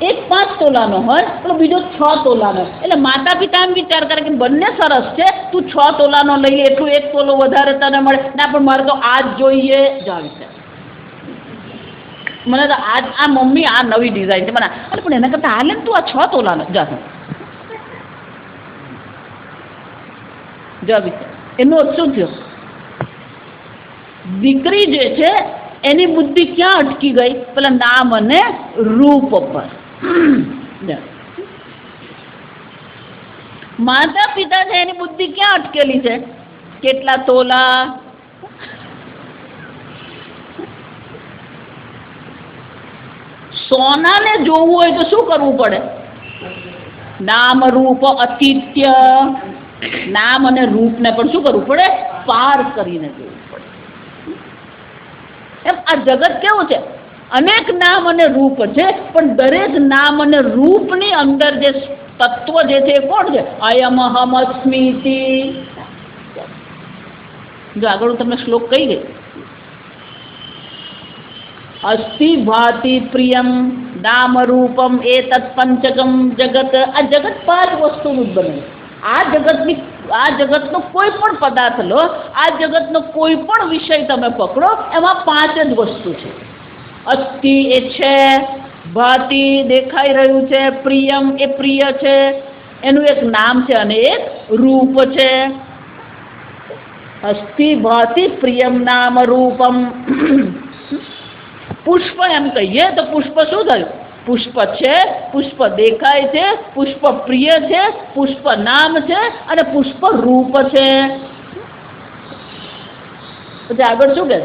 એક 5 તોલાનો હોય તો બીજો 6 તોલાનો. એટલે માતા પિતા એમ વિચાર કરે કે બંને સરસ છે, તું 6 તોલાનો લઈ લે, એટલું 1 તોલો વધારે તને મળે. ના પણ મારે તો આ જ જોઈએ. જા વિચાર, મને તો આ મમ્મી આ નવી ડિઝાઇન છે મને, અરે પણ એના કરતાં હાલે ને તું આ 6 તોલાનો. જા જા વિચાર, એનો શું થયો? દીકરી જે છે એની બુદ્ધિ ક્યાં અટકી ગઈ? પેલા નામ અને રૂપ પર. માતા પિતા છે એની બુદ્ધિ ક્યાં અટકેલી છે? કેટલા તોલા? સોનાને જોવું હોય તો શું કરવું પડે? નામ રૂપ અતિત્ય. નામ અને રૂપને પણ શું કરવું પડે? પાર કરીને જોવું પડે. એમ આ જગત કેવું છે? અનેક નામ અને રૂપ છે, પણ દરેક નામ અને રૂપની અંદર જે તત્વ જે છે એ કોણ છે? અયમ અહમ અસ્મિતિ. જો આગળ હું તમને શ્લોક કહી ગઈ. અસ્તિ ભાતિ પ્રિયમ નામ રૂપમ એતત પંચકમ જગત. આ જગત 5 વસ્તુનું જ બને. આ જગતનો કોઈ પણ પદાર્થ લો, આ જગતનો કોઈ પણ વિષય તમે પકડો, એમાં 5 જ વસ્તુ છે. અસ્તિ એ છે, ભાતિ દેખાઈ રહ્યું છે, પ્રિયમ એ પ્રિય છે, એનું એક નામ છે અને એક રૂપ છે. અસ્તિ ભાતિ પ્રિયમ નામ રૂપમ. પુષ્પ એમ કહીએ તો પુષ્પ શું થયું? પુષ્પ છે, પુષ્પ દેખાય છે, પુષ્પ પ્રિય છે, પુષ્પ નામ છે અને પુષ્પ રૂપ છે. પછી આગળ શું કહે?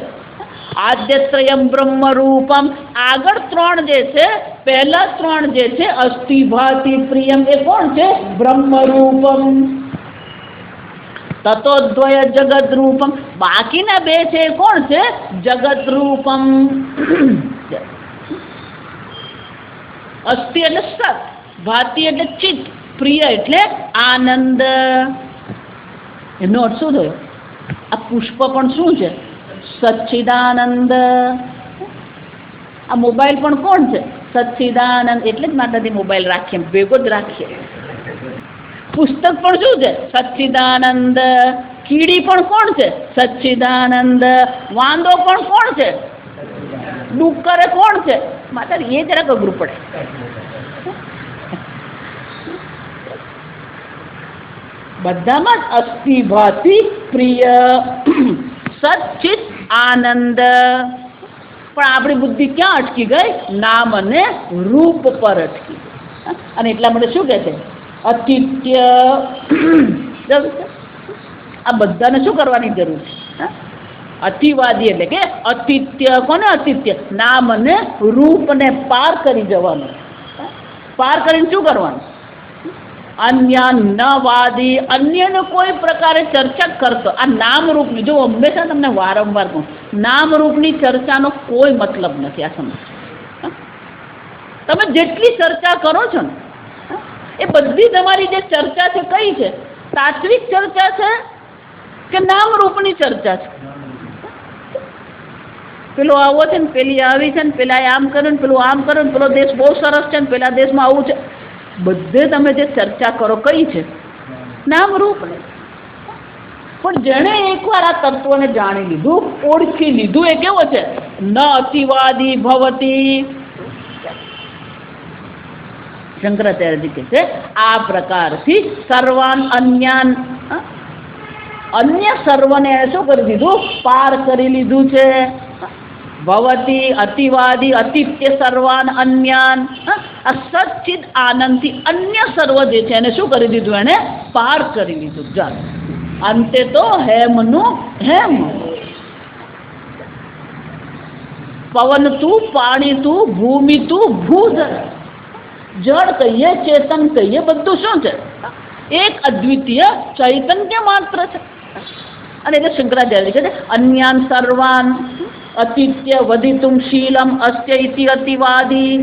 આદ્યત્રયમ બ્રહ્મ રૂપમ. આગળ 3 જે છે, પહેલા 3 જે છે અસ્તિ ભાતિ પ્રિયમ, એ કોણ છે? બ્રહ્મ રૂપમ. તતોદ્વય જગત રૂપમ. બાકીના 2 છે કોણ છે? જગત રૂપમ. અસ્તિ એટલે સત, ભાતિ એટલે ચિત્ત, પ્રિય એટલે આનંદ. એનો અર્થ શું થયો? આ પુષ્પ પણ શું છે? સચ્ચિદાનંદ. આ મોબાઈલ પણ કોણ છે? સચ્ચિદાનંદ. એટલે જ માતાજી મોબાઈલ રાખીએ, ભેગો જ રાખીએ. પુસ્તક પણ શું છે? સચ્ચિદાનંદ. કીડી પણ કોણ છે? સચ્ચિદાનંદ. વાંદો પણ કોણ છે? ડુક્કર કોણ છે? માતાજી એ જરાક અઘરું પડે. બધામાં જ અસ્તિ ભાતિ પ્રિય સચ્ચિત આનંદ. પણ આપણી બુદ્ધિ ક્યાં અટકી ગઈ? નામ અને રૂપ પર અટકી ગઈ. અને એટલા માટે શું કહે છે? અતિત્ય. આ બધાને શું કરવાની જરૂર છે? અતિવાદી એટલે કે અતિત્ય. કોને અતિત્ય? નામ અને રૂપને પાર કરી જવાનું. પાર કરીને શું કરવાનું? અન્ય ન વાદી, અન્યનો કોઈ પ્રકારે ચર્ચા કરતો. આ નામરૂપની, જો હંમેશા તમને વારંવાર કહું, નામરૂપની ચર્ચાનો કોઈ મતલબ નથી. આ સમજ, તમે જેટલી ચર્ચા કરો છો ને એ બધી તમારી જે ચર્ચા છે કઈ છે? તાત્વિક ચર્ચા છે કે નામરૂપની ચર્ચા છે? પેલો આવો છે ને, પેલી આવી છે ને, પેલા આમ કરે ને, પેલું આમ કરે ને, પેલો દેશ બહુ સરસ છે ને, પેલા દેશમાં આવું છે. બધે તમે જે ચર્ચા કરો કઈ છે? નામરૂપની. પણ જેણે એકવાર આ તત્વને જાણી લીધું, ઓળખી લીધું, એ કેવો છે? ન અતિવાદી ભવતી. શંકરાચાર્યજી કહે છે આ પ્રકારથી સર્વાન અન્યાન, અન્ય સર્વને શું કરી દીધું? પાર કરી લીધું છે. ભવતી અતિવાદી અતિત્ય સર્વાન અન્યાન, આ સચ્ચિદ આનંદથી અન્ય સર્વ જે છે એને શું કરી દીધું? એને પાર કરી લીધું. ચાલો, અંતે તો હેમનું હેમ. પવન તું, પાણી તું, ભૂમિ તું, ભૂજળ. જળ કહીએ, ચેતન કહીએ, બધું શું છે? એક અદ્વિતીય ચૈતન્ય માત્ર છે. અને એટલે શંકરાચાર્ય કહે છે અન્યાન સર્વાન અતિત્ય વધિતુમ શીલમ અસ્ય ઇતિ અતિવાદી.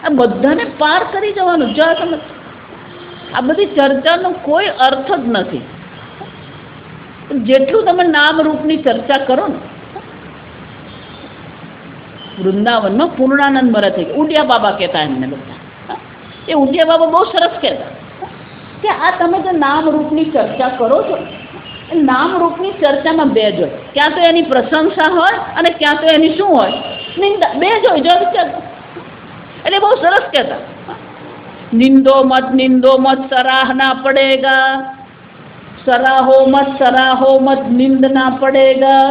આ બધાને પાર કરી જવાનું. જો સમજ, આ બધી ચર્ચાનો કોઈ અર્થ જ નથી. જેટલું તમે નામરૂપની ચર્ચા કરો ને, વૃંદાવનમાં પૂર્ણાનંદ મહારાજ થઈ ગયા, ઉડિયા બાબા કહેતા એમને બધા. એ ઉડિયા બાબા બહુ સરસ કહેતા કે આ તમે જે નામરૂપની ચર્ચા કરો છો, એ નામરૂપની ચર્ચામાં બે જ હોય. ક્યાં તો એની પ્રશંસા હોય અને ક્યાં તો એની શું હોય? નિંદા. બે જ હોય. જો વિચાર, એટલે બહુ સરસ કહેતા, નિંદો મત સરાહના પડેગા, સરાહો મત નિંદના પડેગા.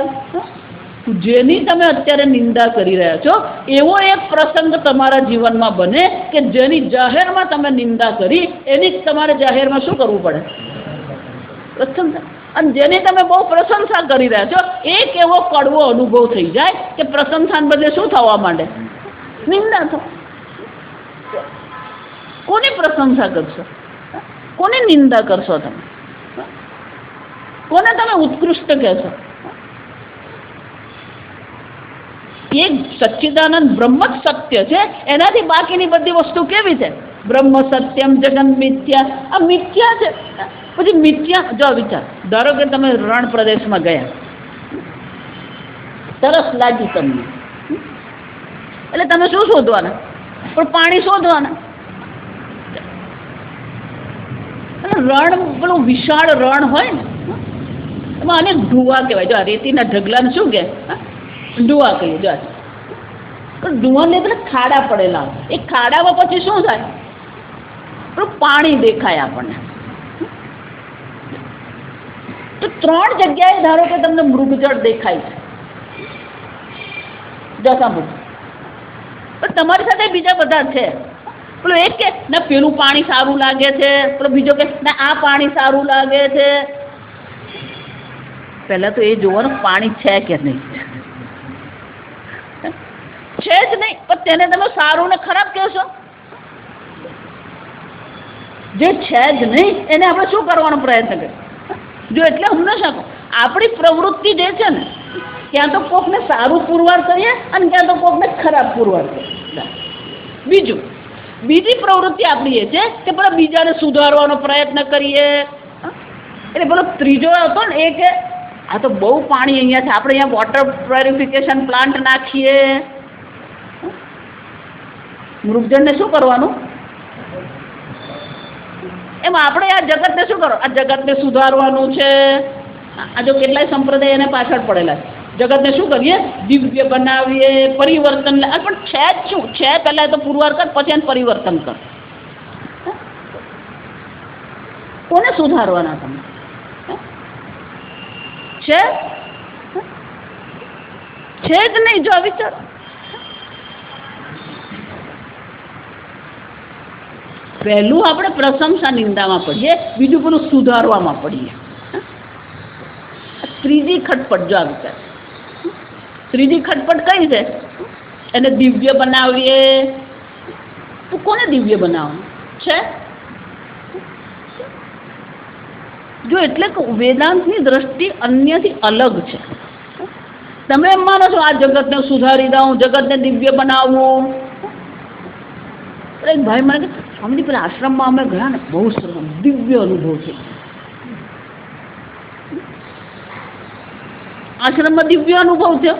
જેની તમે અત્યારે નિંદા કરી રહ્યા છો એવો એક પ્રસંગ તમારા જીવનમાં બને કે જેની જાહેરમાં તમે નિંદા કરી એની તમારે જાહેરમાં શું કરવું પડે? પ્રશંસા. અને જેની તમે બહુ પ્રશંસા કરી રહ્યા છો એક એવો કડવો અનુભવ થઈ જાય કે પ્રશંસાને બદલે શું થવા માંડે? નિંદા થવા. કોની પ્રશંસા કરશો? કોની નિંદા કરશો? તમે કોને તમે ઉત્કૃષ્ટ કહેશો? એક સચ્ચિદાનંદ બ્રહ્મ જ સત્ય છે, એનાથી બાકીની બધી વસ્તુ કેવી છે? બ્રહ્મ સત્યમ જગન મિથ્યા. આ મિથ્યા છે. પછી મિથ્યા, જો વિચાર, ધારો કે તમે રણ પ્રદેશમાં ગયા, તરસ લાગી તમને, એટલે તમે શું શોધવાના? પણ પાણી શોધવાના. રણ, પેલું વિશાળ રણ હોય ને, એમાં અનેક ઢુવા કહેવાય. જો આ રેતીના ઢગલાને શું કહે? ઢુવા કહીએ. જો ઢુવાને એટલે ખાડા પડેલા. એ ખાડામાં પછી શું થાય? પાણી દેખાય આપણને. તો ત્રણ જગ્યાએ ધારો કે તમને મૃગજળ દેખાય છે. જો સાંભળો, પણ તમારી સાથે બીજા બધા છે. પેલો એક કે ના પેલું પાણી સારું લાગે છે, પેલો બીજો કે ના આ પાણી સારું લાગે છે. પહેલા તો એ જોવાનું પાણી છે કે નહીં. છે જ નહીં, પણ તેને તમે સારું ને ખરાબ કહેશો? જે છે જ નહીં એને આપણે શું કરવાનો પ્રયત્ન કરીએ? જો એટલે હંમેશા કહું, આપણી પ્રવૃત્તિ જે છે ને, ક્યાં તો કોકને સારું પુરવાર કરીએ અને ક્યાં તો કોકને ખરાબ પુરવાર કરીએ. બીજી પ્રવૃત્તિ આપણી એ છે કે પેલા બીજાને સુધારવાનો પ્રયત્ન કરીએ. એટલે પેલો ત્રીજો હતો ને, એ કે આ તો બહુ પાણી અહીંયા છે, આપણે અહીંયા વોટર પ્યોરિફિકેશન પ્લાન્ટ નાખીએ. મૃગજળને શું કરવાનું? એમ આપણે આ જગતને શું કરો? આ જગતને સુધારવાનું છે. આ જો કેટલાય સંપ્રદાય એને પાછળ પડેલા છે. જગતને શું કરીએ? દિવ્ય બનાવીએ, પરિવર્તન. પણ છે જ શું છે? પહેલા તો પુરવાર કર, પછી એને પરિવર્તન કર. કોને સુધારવાના તમે? છે જ નહીં. જો વિચાર, પહેલું આપણે પ્રશંસા નિંદામાં પડીએ, બીજું પેલું સુધારવામાં પડીએ. ત્રીજી ખટપટ, જો આ વિચાર, ત્રીજી ખટપટ કઈ છે? એને દિવ્ય બનાવીએ, તો કોને દિવ્ય બનાવવાનું છે? જો એટલે કે વેદાંતની દ્રષ્ટિ અન્યથી અલગ છે. તમે એમ માનો છો આ જગતને સુધારી દઉં, જગતને દિવ્ય બનાવવું. એક ભાઈ મને કે સ્વામીજી પેલા આશ્રમમાં અમે ગયા ને બહુ સરસ દિવ્ય અનુભવ છે. આશ્રમમાં દિવ્ય અનુભવ છે.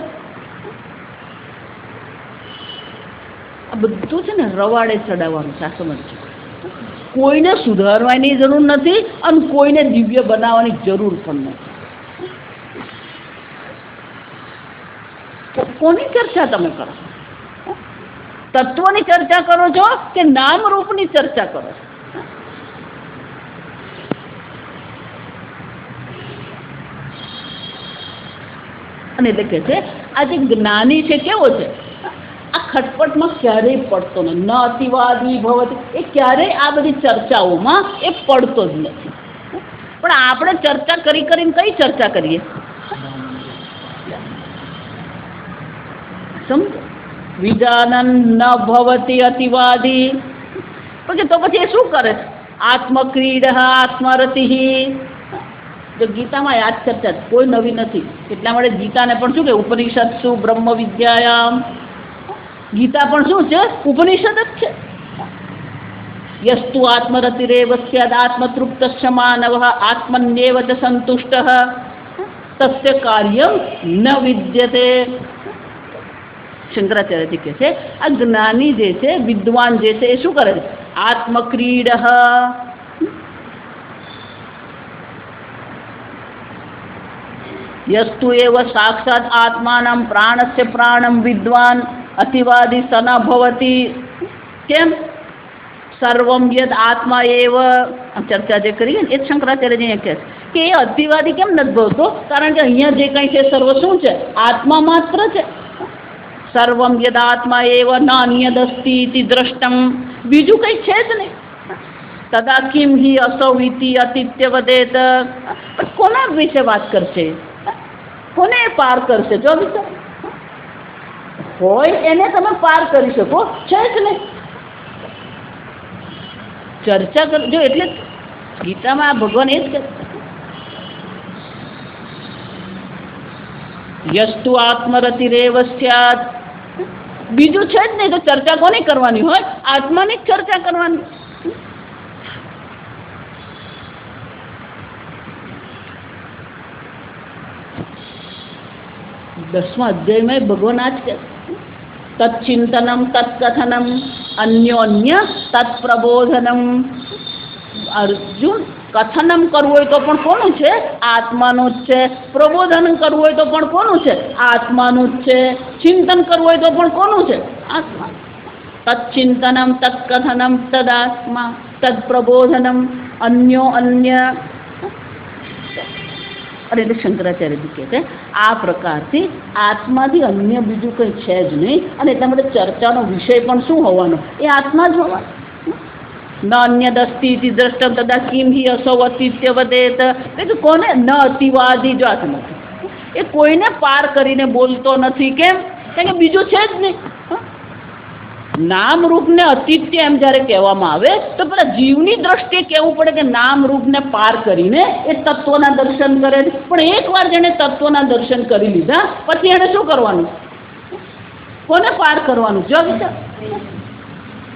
આ બધું છે ને રવાડે ચડાવવાનું છે. આ સમજ છે. કોઈને સુધારવાની જરૂર નથી અને કોઈને દિવ્ય બનાવવાની જરૂર પણ નથી. કોની ચર્ચા તમે કરો? તત્વની ચર્ચા કરો છો કે નામ રૂપની ચર્ચા કરો છો? અને એટલે કે છે આ જે જ્ઞાની છે કેવો છે? આ ખટપટમાં ક્યારેય પડતો નથી. ન અતિવાદી ભવતી એ ક્યારેય આ બધી ચર્ચાઓમાં એ પડતો જ નથી. પણ આપણે ચર્ચા કરીને કઈ ચર્ચા કરીએ? સમજો વિજાનન ન ભવતી અતિવાદી. પછી તો પછી એ શું કરે? આત્મક્રીડ આત્મરતિ. જો ગીતામાં યાદ ચર્ચા કોઈ નવી નથી. એટલા માટે ગીતાને પણ શું કે ઉપનિષદ શું બ્રહ્મ વિદ્યાયામ. ગીતા પણ શું છે? ઉપનિષદ જ છે. યસ્તુ આત્મરતિરેવ સ્યાદ આત્મતૃપ્તસ્ય માનવઃ આત્મન્યેવ ચ સંતુષ્ટઃ તસ્ય કાર્યમ ન વિદ્યતે. શંકરાચાર્યજી કહે છે આ જ્ઞાની જે છે, વિદ્વાન જે છે, એ શું કરે છે? આત્મક્રીડ. યસ્તુ એવ સાક્ષાત આત્માનમ પ્રાણસ્ય પ્રાણમ વિદ્વાન અતિવાદી સના ભવતી. કેમ? સર્વમ યદ આત્મા એવ. ચર્ચા જે કરીએ ને એ શંકરાચાર્યજી કહે છે કે એ અતિવાદી કેમ નથી ભવતો? કારણ કે અહીંયા જે કંઈ છે સર્વ શું છે? આત્મા માત્ર છે. સર્વમ યદ આત્મા એવ નાન્યદસ્તિ ઇતિ દ્રષ્ટમ. બીજું કંઈ છે જ નહીં. તદા કિમ હિ અસૌ ઇતિ અતિત્ય વદેત. કોના વિશે વાત કરશે? કોને પાર કરશે? જો વિચાર હોય એને તમે પાર કરી શકો છે જ નહીં. ચર્ચા કરજો. એટલે ગીતામાં ભગવાન એ જ કહે યસ્તુ આત્મરતિરેવ સ્યાદ. બીજું છે જ નહીં. તો ચર્ચા કોની કરવાની હોય? આત્માની જ ચર્ચા કરવાની. દસમા અધ્યાયમાં ભગવાન આ જ કહે તત્ચિંતનમ તત્કથનમ અન્યોન્ય તત્પ્રબોધનમ. અર્જુન કથનમ કરવું હોય તો પણ કોનું છે? આત્માનું જ છે. પ્રબોધન કરવું હોય તો પણ કોનું છે? આત્માનું જ છે. ચિંતન કરવું હોય તો પણ કોનું છે? આત્મા. તત્ચિંતનમ તત્કથનમ તદાત્મા તત્પ્રબોધનમ અન્યો અન્ય. અરે એટલે શંકરાચાર્યજી કહે છે આ પ્રકારથી આત્માથી અન્ય બીજું કંઈ છે જ નહીં. અને એટલા માટે ચર્ચાનો વિષય પણ શું હોવાનો? એ આત્મા જ હોવાનો. ન અન્યદસ્તિ ઇતિ દ્રષ્ટમ તદા કિમ હિ અસૌ અતિત્ય વદેત. એટલે કોને? ન અતિવાદી. જો આ નથી એ કોઈને પાર કરીને બોલતો નથી. કેમ? કારણ કે બીજું છે જ નહીં. નામ રૂપને અતિત્ય એમ જ્યારે કહેવામાં આવે તો પેલા જીવની દ્રષ્ટિએ કહેવું પડે કે નામ રૂપને પાર કરીને એ તત્વના દર્શન કરે. પણ એકવાર જેને તત્વના દર્શન કરી લીધા પછી એને શું કરવાનું? કોને પાર કરવાનું? જો વિચાર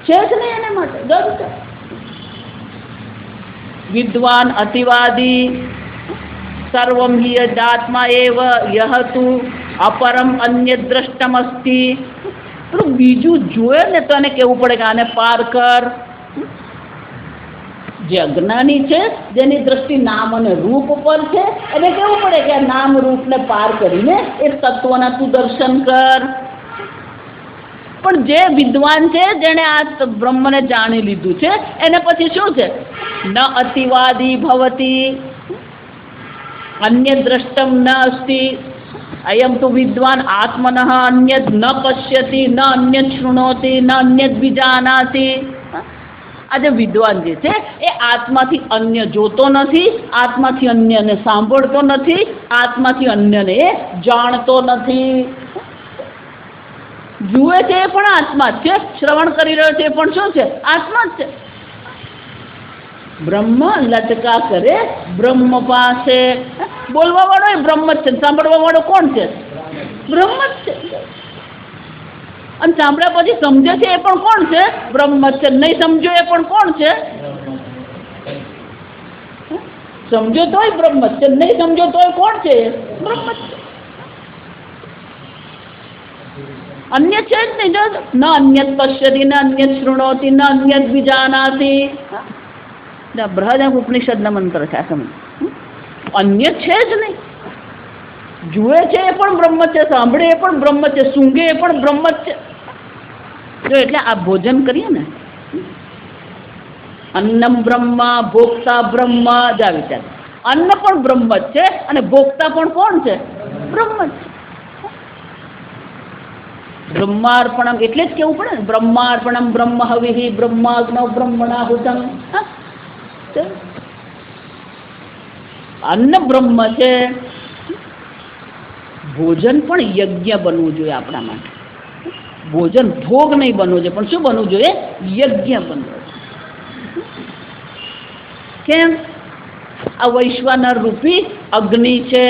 છે જ નહીં એને માટે. જો વિચાર વિદ્વાન અતિવાદી સર્વમ હિ આત્મા એવ યહ તુ અપરમ અન્ય દ્રષ્ટમ અસ્તિ. બીજું જોયે ને તો એને કહેવું પડે કે આને પાર કર. જે અજ્ઞાની છે જેની દ્રષ્ટિ નામ અને રૂપ પર છે એને કહેવું પડે કે આ નામ રૂપને પાર કરીને એ તત્વના તું દર્શન કર. પણ જે વિદ્વાન છે જેણે આ બ્રહ્મને જાણી લીધું છે એને પછી શું છે? ન અતિવાદી ભવતી અન્ય દ્રષ્ટમ ન અસ્તિ. અયમ તો વિદ્વાન આત્મનઃ અન્યદ ન પશ્યતિ ન અન્યદ શૃણોતિ ન અન્યદ વિજાનાતિ. આ જે વિદ્વાન જે છે એ આત્માથી અન્ય જોતો નથી, આત્માથી અન્યને સાંભળતો નથી, આત્માથી અન્યને જાણતો નથી. જુએ છે એ પણ આત્મા જ છે, શ્રવણ કરી રહ્યો છે એ પણ શું છે? આત્મા જ છે. બ્રહ્મ લટકા કરે બ્રહ્મ પાસે, બોલવા વાળો એ બ્રહ્મ જ છે, સાંભળવા વાળો કોણ છે? બ્રહ્મ જ છે. અને સાંભળ્યા પછી સમજે છે એ પણ કોણ છે? બ્રહ્મ જ છે. નહીં સમજો એ પણ કોણ છે? સમજો તોય બ્રહ્મ જ છે, નહીં સમજો તોય કોણ છે? બ્રહ્મ જ છે. અન્ય છે જ નહીં. ન અન્યત પશ્યતિ, ન અન્યત શૃણોતિ, ન અન્યત વિજાનાતિ. બૃહદ ઉપનિષદના મંત્ર છે આ સમજ. અન્ય છે જ નહીં. જુએ છે એ પણ બ્રહ્મ છે, સાંભળે એ પણ બ્રહ્મ છે, સૂંઘે એ પણ બ્રહ્મ જ છે. જો એટલે આ ભોજન કરીએ ને, અન્નમ બ્રહ્મ ભોક્તા બ્રહ્મ, જા વિચાર. અન્ન પણ બ્રહ્મ જ છે અને ભોક્તા પણ કોણ છે? બ્રહ્મ જ છે. બ્રહ્માર્પણમ એટલે જ કેવું પડે ને, બ્રહ્માર્પણમ બ્રહ્મ હવિ બ્રહ્માગ્નૌ બ્રહ્મણાહુતમ. અન્ન બ્રહ્મ છે. ભોજન પણ યજ્ઞ બનવું જોઈએ આપણા માટે. ભોજન ભોગ નહીં બનવું જોઈએ, પણ શું બનવું જોઈએ? યજ્ઞ બનવું જોઈએ. કેમ? આ વૈશ્વાનર રૂપી અગ્નિ છે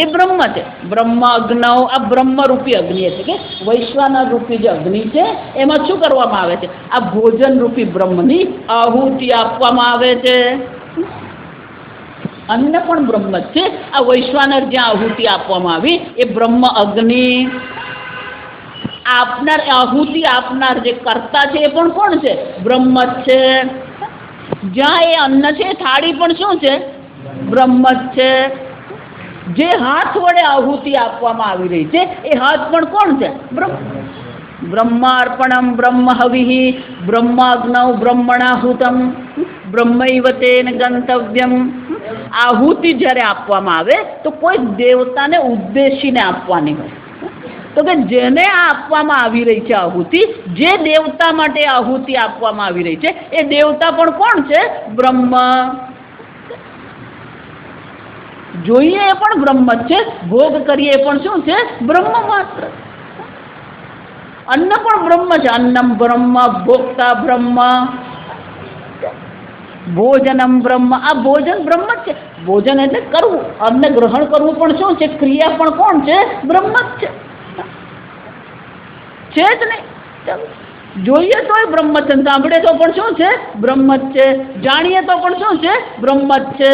એ બ્રહ્મ છે. બ્રહ્મ અગ્નૌ, આ બ્રહ્મ રૂપી અગ્નિ છે કે વૈશ્વાનર રૂપી જે અગ્નિ છે એમાં શું કરવામાં આવે છે? આ ભોજન રૂપી બ્રહ્મની આહુતિ આપવામાં આવે છે. અન્ન પણ બ્રહ્મ જ છે. આ વૈશ્વાનર જ્યાં આહુતિ આપવામાં આવી એ બ્રહ્મ અગ્નિ. આપનાર, આહુતિ આપનાર જે કર્તા છે એ પણ કોણ છે? બ્રહ્મ જ છે. જ્યાં એ અન્ન છે એ થાળી પણ શું છે? બ્રહ્મ જ છે. જે હાથ વડે આહુતિ આપવામાં આવી રહી છે એ હાથ પણ કોણ છે? બ્રહ્મ. બ્રહ્માર્પણમ બ્રહ્મ હવિ બ્રહ્માગ્નૌ બ્રહ્મણાહુતમ બ્રહ્મૈવ તેન ગંતવ્યમ. આહુતિ જ્યારે આપવામાં આવે તો કોઈ દેવતાને ઉદ્દેશીને આપવાની હોય. તો કે જેને આ આપવામાં આવી રહી છે આહુતિ, જે દેવતા માટે આહુતિ આપવામાં આવી રહી છે એ દેવતા પણ કોણ છે? બ્રહ્મ. જોઈએ એ પણ બ્રહ્મ જ છે, ભોગ કરીએ એ પણ શું છે? બ્રહ્મ માત્ર. અન્ન પણ બ્રહ્મ છે. અન્નમ બ્રહ્મ ભોક્તા બ્રહ્મ ભોજનમ બ્રહ્મ. આ ભોજન બ્રહ્મ જ છે. ભોજન એટલે કરવું, અન્ન ગ્રહણ કરવું પણ શું છે? ક્રિયા પણ કોણ છે? બ્રહ્મ જ છે જ નહીં. જોઈએ તોય બ્રહ્મ છે, સાંભળે તો પણ શું છે? બ્રહ્મ જ છે. જાણીએ તો પણ શું છે? બ્રહ્મ જ છે.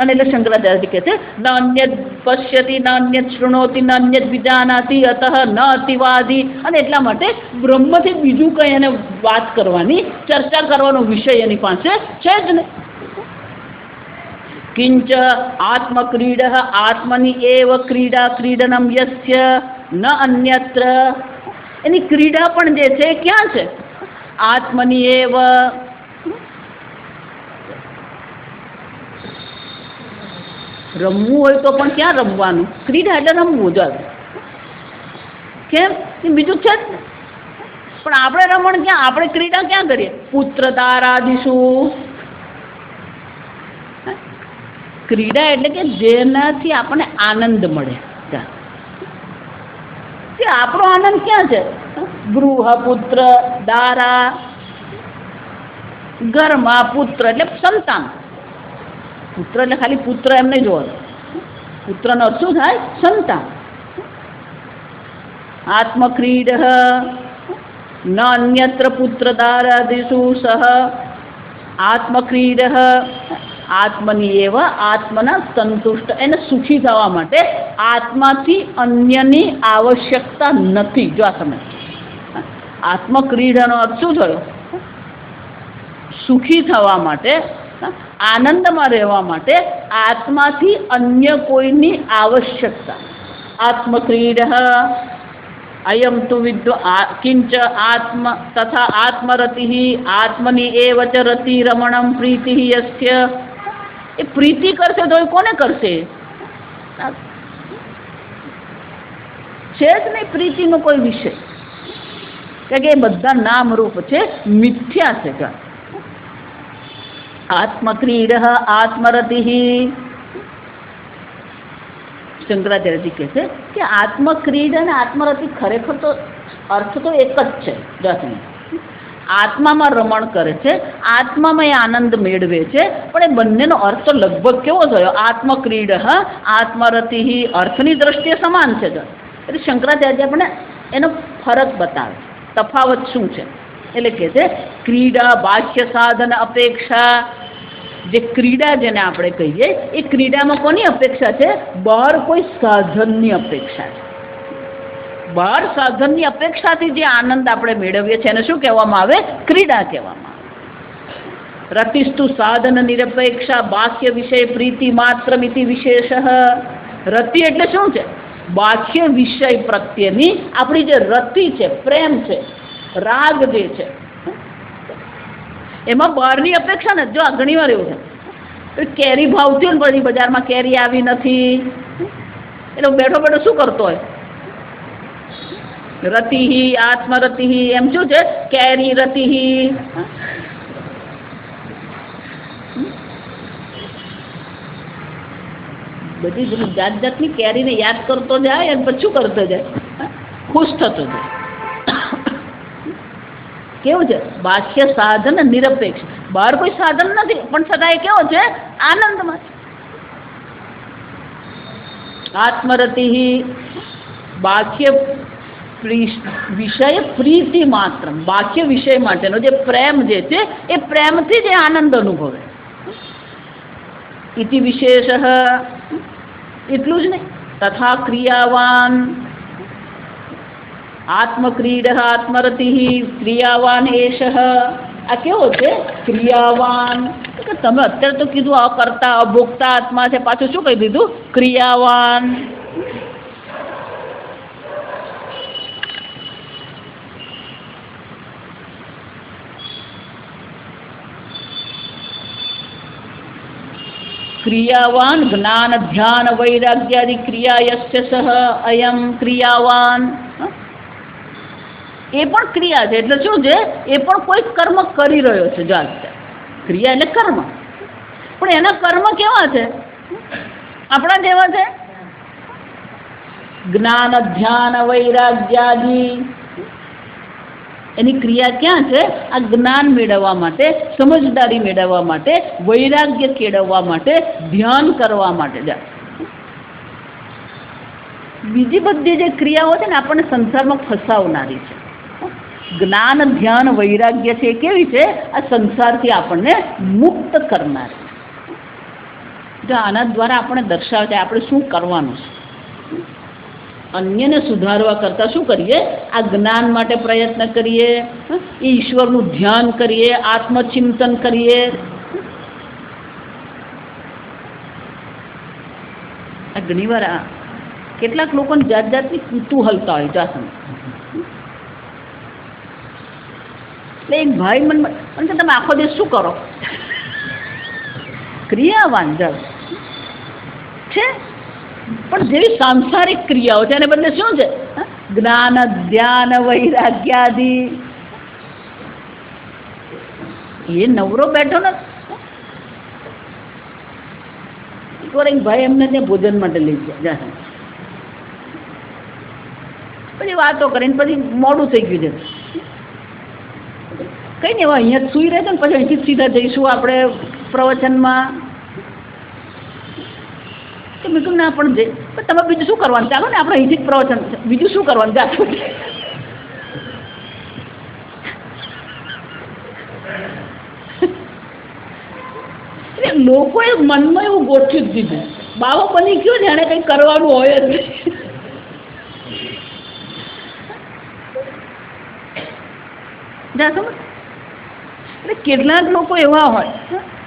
અને એટલે શંકરાચાર્ય કહે છે ન અન્યત પશ્યતિ, ન અન્યત શૃણોતિ, ન અન્યત વિજાનાતિ, અતઃ ન અતિવાદી. અને એટલા માટે બ્રહ્મથી બીજું કંઈ એને વાત કરવાની, ચર્ચા કરવાનો વિષય એની પાસે છે જ નહીં. કિંચ આત્મક્રીડ આત્મની એવ ક્રીડા ક્રીડનમ યસ્ય ન અન્યત્ર. એની ક્રીડા પણ જે છે ક્યાં છે? આત્મની એવ. રમવું હોય તો પણ ક્યાં રમવાનું? ક્રીડા એટલે રમવું જોઈએ. કેમ? બીજું છે જ. પણ આપણે રમણ ક્યાં? આપણે ક્રીડા ક્યાં કરીએ? પુત્ર તારાદિશું. ક્રીડા એટલે કે જેનાથી આપણને આનંદ મળે. કે આપણો આનંદ ક્યાં છે? ગૃહ પુત્ર દારા. ઘરમાં પુત્ર એટલે સંતાન. પુત્ર એટલે ખાલી પુત્ર એમ નહીં જોવાનું. પુત્રનો અર્થ શું થાય? સંતાન. આત્મક્રીડ ન અન્યત્ર પુત્ર દારાદિષુ સહ આત્મક્રીડ. આત્મની એવ, આત્મના સંતુષ્ટ, એને સુખી થવા માટે આત્માથી અન્યની આવશ્યકતા નથી. જો આ સમજ. આત્મક્રીડાનો અર્થ શું થયો? સુખી થવા માટે, આનંદમાં રહેવા માટે આત્માથી અન્ય કોઈની આવશ્યકતા. આત્મક્રીડ અયમ તુ કિંચ આત્મ તથા આત્મરતિ આત્મની એવ ચ રતિ રમણમ પ્રીતિ યસ્ય. એ પ્રીતિ કરશે તો એ કોને કરશે? છે જ નહીં પ્રીતિનો કોઈ વિષય. કે એ બધા નામરૂપ છે, મિથ્યા છે. આત્મક્રીડ આત્મરતિ શંકરાચાર્યજી કહે છે કે આત્મક્રીડા અને આત્મરતિ ખરેખર તો અર્થ તો એક જ છે. જાતની આત્મામાં રમણ કરે છે, આત્મામાં એ આનંદ મેળવે છે, પણ એ બંનેનો અર્થ તો લગભગ કેવો થયો? આત્મક્રીડ આત્મરતિ અર્થની દ્રષ્ટિએ સમાન છે. એટલે શંકરાચાર્ય આપણે એનો ફરક બતાવે, તફાવત શું છે. એટલે કહે છે ક્રીડા બાહ્ય સાધન અપેક્ષા. જે ક્રીડા જેને આપણે કહીએ એ ક્રીડામાં કોની અપેક્ષા છે? બહાર કોઈ સાધનની અપેક્ષા છે. બહાર સાધનની અપેક્ષાથી જે આનંદ આપણે મેળવીએ છીએ એને શું કહેવામાં આવે? ક્રીડા કહેવામાં આવે. રતિસ્તુ સાધન નિરપેક્ષા બાહ્ય વિષય પ્રીતિ માત્ર મિતિ વિશેષ. રતિ એટલે શું છે? બાહ્ય વિષય પ્રત્યેની આપણી જે રતિ છે, પ્રેમ છે, રાગ જે છે, એમાં બહારની અપેક્ષા ને. જો આ ઘણી વાર એવું છે, કેરી ભાવતી હોય ને પછી બજારમાં કેરી આવી નથી એટલે બેઠો બેઠો શું કરતો હોય? રતિ આત્મરતિ એમ શું છે? કેરી રતિ. બધી જાત જાતની કેરીને યાદ કરતો જાય અને પછી શું કરતો જાય? ખુશ થતો જાય. કેવું છે? બાહ્ય સાધન નિરપેક્ષ. બહાર કોઈ સાધન નથી પણ છતાં એ કેવો છે? આનંદમાં. આત્મરતિ બાહ્ય વિષય પ્રીતિ માત્ર. બાહ્ય વિષય માટેનો જે પ્રેમ જે છે એ પ્રેમથી જ આનંદ અનુભવે. ઇતિ વિશેષ. એટલું જ નહીં, તથા ક્રિયાવાન આત્મક્રીડ આત્મરતિ ક્રિયાવાન એષ. આ કેવો છે? ક્રિયાવાન. તમે અત્યારે તો કીધું અકર્તા અભોક્તા આત્મા છે, પાછું શું કહી દીધું? ક્રિયાવાન. ક્રિયાવાન જ્ઞાન ધ્યાન વૈરાગ્યાદિ ક્રિયા યસ્ય સહ અયમ ક્રિયાવાન. એ પણ ક્રિયા છે. એટલે શું છે? એ પણ કોઈ કર્મ કરી રહ્યો છે. જાત ક્રિયા એટલે કર્મ, પણ એના કર્મ કેવા છે? આપણા જેવા છે. જ્ઞાન ધ્યાન વૈરાગ્યાદિ એની ક્રિયા ક્યાં છે? આ જ્ઞાન મેળવવા માટે, સમજદારી મેળવવા માટે, વૈરાગ્ય કેળવવા માટે, ધ્યાન કરવા માટે. બીજી બધી જે ક્રિયાઓ છે ને આપણને સંસારમાં ફસાવનારી છે. જ્ઞાન ધ્યાન વૈરાગ્ય છે એ કેવી છે? આ સંસારથી આપણને મુક્ત કરનારી. જો આના દ્વારા આપણે દર્શાવે છે આપણે શું કરવાનું છે. અન્યને સુધારવા કરતાં શું કરીએ? આ જ્ઞાન માટે પ્રયત્ન કરીએ, એ ઈશ્વરનું ધ્યાન કરીએ, આત્મચિંતન કરીએ. આ ઘણીવાર કેટલાક લોકોને જાત જાતની કુતૂહલતા હોય. જાસમ એટલે એક ભાઈ મને કે તમે આખો દિવસ શું કરો? ક્રિયાવાન જાવ છે, પણ જેવી સાંસારિક ક્રિયાઓ છે એને બદલે શું છે? જ્ઞાન ધ્યાન વૈરાગ્યાદિ. એ નવરો બેઠો ને. એકવાર એક ભાઈ એમને ત્યાં ભોજન માટે લઈ ગયા. પછી વાતો કરીને પછી મોડું થઈ ગયું છે. કઈ નહીં, હવે અહીંયા જ સુઈ રહેશે ને પછી અહીંથી સીધા જઈશું આપણે પ્રવચનમાં. મેં કીધું ના, પણ તમે બીજું શું કરવાનું? ચાલો ને આપણે અહીંથી જ પ્રવચન, બીજું શું કરવાનું? જાતું લોકોએ મનમાં એવું ગોઠવી જ દીધું. બાવો બની ગયો ને એને કંઈ કરવાનું હોય જ નહીં. એટલે કેટલાક લોકો એવા હોય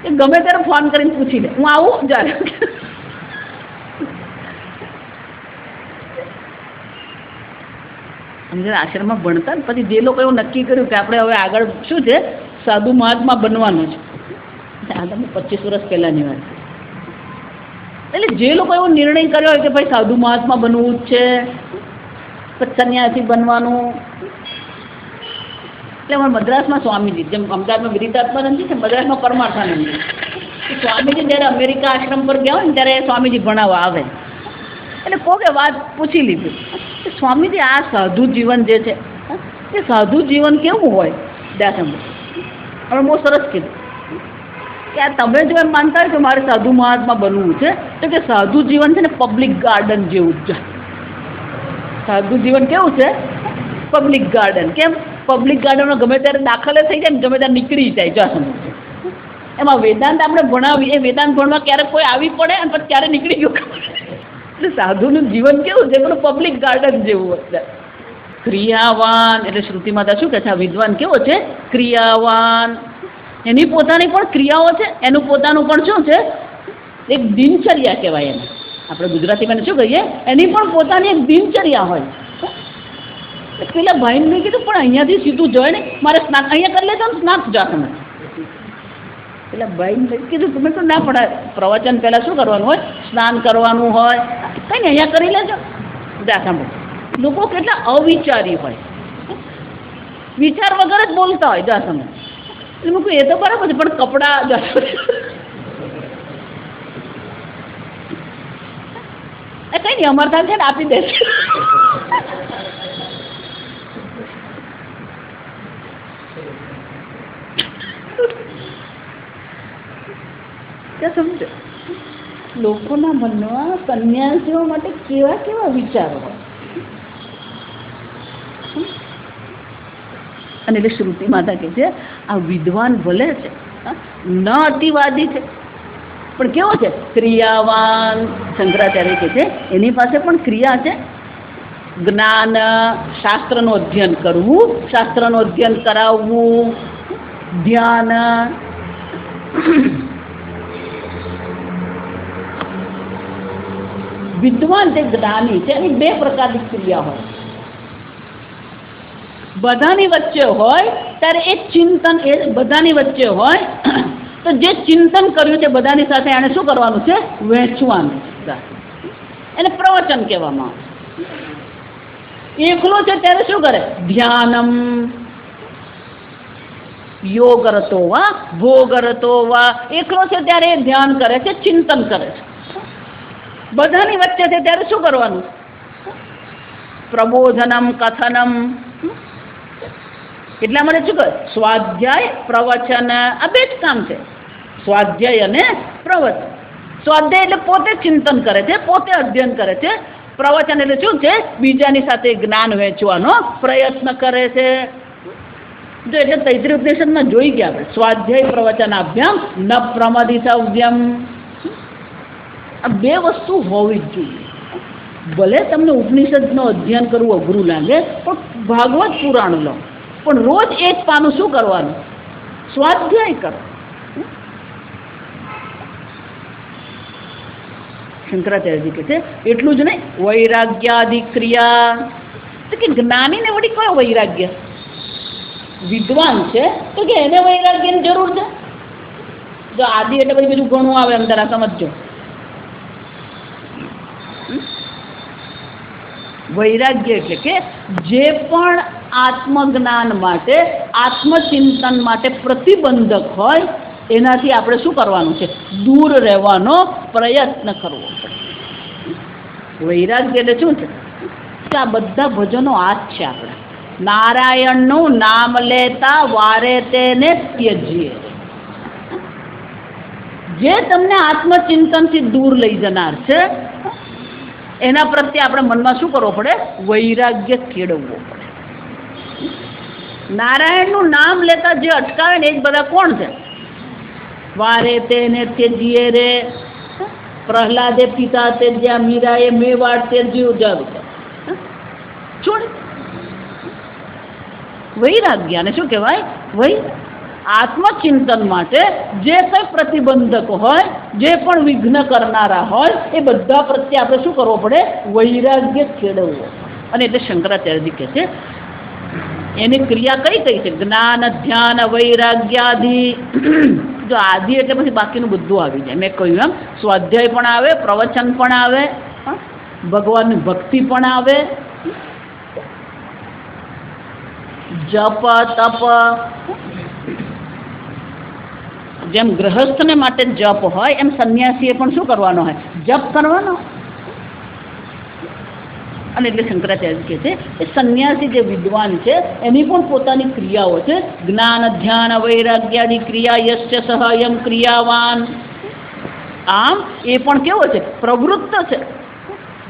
કે ગમે ત્યારે ફોન કરીને પૂછી લે, હું આવું જ્યારે. આશ્રમમાં ભણતા ને પછી જે લોકો એવું નક્કી કર્યું કે આપણે હવે આગળ શું છે? સાધુ મહાત્મા બનવાનું છે. આ તમે 25 વર્ષ પહેલાની વાત. એટલે જે લોકો એવો નિર્ણય કર્યો હોય કે ભાઈ સાધુ મહાત્મા બનવું જ છે, પછી સંન્યાસી બનવાનું. એટલે અમારા મદ્રાસમાં સ્વામીજી, જેમ અમદાવાદમાં વિરિતાત્માનંદજી છે, મદ્રાસમાં પરમાર્થાનંદજી. સ્વામીજી જ્યારે અમેરિકા આશ્રમ પર ગયા હોય ને ત્યારે સ્વામીજી ભણાવવા આવે. એટલે કોકે વાત પૂછી લીધી, સ્વામીજી આ સાધુ જીવન જે છે એ સાધુ જીવન કેવું હોય? દાખલ હવે બહુ સરસ કીધું કે આ તમે જો એમ માનતા હોય કે મારે સાધુ મહાત્મા બનવું છે તો કે સાધુ જીવન છે ને પબ્લિક ગાર્ડન જેવું જ છે. સાધુ જીવન કેવું છે? Public garden. કેમ? પબ્લિક ગાર્ડનમાં ગમે ત્યારે દાખલે થઈ જાય ને ગમે ત્યારે નીકળી જાય. જો સમજો એમાં વેદાંત આપણે ભણાવીએ, એ વેદાંત ભણવા ક્યારેક કોઈ આવી પડે અને પછી ક્યારે નીકળી ગયું. એટલે સાધુનું જીવન કેવું છે? પેલું પબ્લિક ગાર્ડન જેવું હશે. ક્રિયાવાન એટલે શ્રુતિ માતા શું કહે છે? આ વિદ્વાન કેવો છે? ક્રિયાવાન. એની પોતાની પણ ક્રિયાઓ છે, એનું પોતાનું પણ શું છે? એક દિનચર્યા કહેવાય એને. આપણે ગુજરાતીમાં શું કહીએ? એની પણ પોતાની એક દિનચર્યા હોય. પેલા ભાઈને મેં કીધું પણ અહીંયાથી સીધું જોય ને, મારે સ્નાન અહીંયા કરી લેજો ને, સ્નાન જા તમે. પેલા ભાઈને કીધું તમે તો ના પડાય, પ્રવચન પહેલાં શું કરવાનું હોય? સ્નાન કરવાનું હોય. કંઈ નહીં અહીંયા કરી લેજો. જા સાંભળો, લોકો કેટલા અવિચારી હોય, વિચાર વગર જ બોલતા હોય. જા સમજ એટલે મૂકું એ તો બરાબર છે, પણ કપડાં એ કંઈ નહીં અમારે થાય છે ને આપી દે. સમજો લોકોના મનમાં સંન્યાસીઓ માટે કેવા કેવા વિચારો હોય. અને એટલે શ્રુતિ માતા કહે છે આ વિદ્વાન ભલે છે, ન અતિવાદી છે, પણ કેવો છે? ક્રિયાવાન. શંકરાચાર્ય કહે છે એની પાસે પણ ક્રિયા છે. જ્ઞાન, શાસ્ત્રનું અધ્યયન કરવું, શાસ્ત્રનું અધ્યયન કરાવવું, ધ્યાન. વિદ્વાન તે જ્ઞાની છે. એની બે પ્રકારની ક્રિયા હોય. બધાની વચ્ચે હોય ત્યારે એક ચિંતન, એ બધાની વચ્ચે હોય તો જે ચિંતન કર્યું છે બધાની સાથે એને શું કરવાનું છે? વહેંચવાનું. એને પ્રવચન કહેવામાં આવે. એકલો છે ત્યારે શું કરે? ધ્યાનમ. યોગ રતો વા ભોગ રતો વા. એકલો છે ત્યારે એ ધ્યાન કરે છે, ચિંતન કરે છે. બધાની વચ્ચે છે ત્યારે શું કરવાનું? પ્રબોધનમ કથનમ. એટલા માટે શું કહે? સ્વાધ્યાય પ્રવચન. આ બે જ કામ છે, સ્વાધ્યાય અને પ્રવચન. સ્વાધ્યાય એટલે પોતે ચિંતન કરે છે, પોતે અધ્યયન કરે છે. પ્રવચન એટલે શું છે? બીજાની સાથે જ્ઞાન વહેંચવાનો પ્રયત્ન કરે છે. જો એટલે તૈત્રીય ઉપનિષદમાં જોઈ ગયા આપણે, સ્વાધ્યાય પ્રવચનાભ્યામ ન પ્રમદિતવ્યમ. આ બે વસ્તુ હોવી જ જોઈએ. ભલે તમને ઉપનિષદનો અધ્યયન કરવું અઘરું લાગે, પણ ભાગવત પુરાણ લો, પણ રોજ એક પાનું શું કરવાનું? સ્વાધ્યાય કરો. શંકરાચાર્યજી કહે છે એટલું જ નહીં, વૈરાગ્યાદિ ક્રિયા. તો કે જ્ઞાનીને વળી કયો વૈરાગ્ય? વિદ્વાન છે તો કે એને વૈરાગ્યની જરૂર છે. જો આદિ એટલે પછી બધું ઘણું આવે અંદર. આ સમજો, વૈરાગ્ય એટલે કે જે પણ આત્મજ્ઞાન માટે, આત્મચિંતન માટે પ્રતિબંધક હોય એનાથી આપણે શું કરવાનું છે? દૂર રહેવાનો પ્રયત્ન કરવો પડે. વૈરાગ્ય એટલે શું છે? કે આ બધા ભજનો આ જ છે. આપણે નારાયણનું નામ લેતા વારે તેને ત્યજીએ. જે તમને આત્મચિંતનથી દૂર લઈ જનાર છે એના પ્રત્યે આપણે મનમાં શું કરવો પડે? વૈરાગ્ય કેળવવો પડે. નારાયણનું નામ લેતા જે અટકાવે ને એ જ બધા કોણ છે? વારે તેને ત્યજીએ રે. પ્રહલાદે પિતા ત્યજ્યા, મીરાએ મેવાડ ત્યજ્યું. જાવ છોડ. વૈરાગ્ય ને શું કહેવાય? આત્મચિંતન માટે જે કંઈ પ્રતિબંધક હોય, જે પણ વિઘ્ન કરનારા હોય, એ બધા પ્રત્યે આપણે શું કરવો પડે? વૈરાગ્ય કેળવવો. અને એટલે શંકરાચાર્યજી કહે છે એની ક્રિયા કઈ કઈ છે? જ્ઞાન, ધ્યાન, વૈરાગ્યાદિ. જો આદિ એટલે પછી બાકીનું બધું આવી જાય. મેં કહ્યું એમ સ્વાધ્યાય પણ આવે, પ્રવચન પણ આવે, ભગવાનની ભક્તિ પણ આવે, જપ તપ. જેમ ગૃહસ્થને માટે જપ હોય એમ સંન્યાસીએ પણ શું કરવાનો હોય? જપ કરવાનો. એટલે સંન્યાસીને પણ શું કરવાનું? વૈરાગ્ય કેળવવાનું. અને એટલે શંકરાચાર્યજી કહે છે એની ક્રિયા કઈ કઈ છે? જ્ઞાન, ધ્યાન, વૈરાગ્યાદિ. જો આદિ એટલે પછી બાકીનું બધું આવી જાય. મેં કહ્યું એમ સ્વાધ્યાય પણ આવે, પ્રવચન પણ આવે, ભગવાનની ભક્તિ પણ આવે, જપ તપ. જેમ ગૃહસ્થને માટે જપ હોય એમ સંન્યાસીએ પણ શું કરવાનો હોય? જપ કરવાનો. અને એટલે શંકરાચાર્ય કહે છે એ સંન્યાસી જે વિદ્વાન છે એની પણ પોતાની ક્રિયાઓ છે. જ્ઞાન ધ્યાન વૈરાગ્યાદિ ક્રિયા યશ્ચ સહયમ ક્રિયાવાન. આમ એ પણ કેવો છે? પ્રવૃત્ત છે.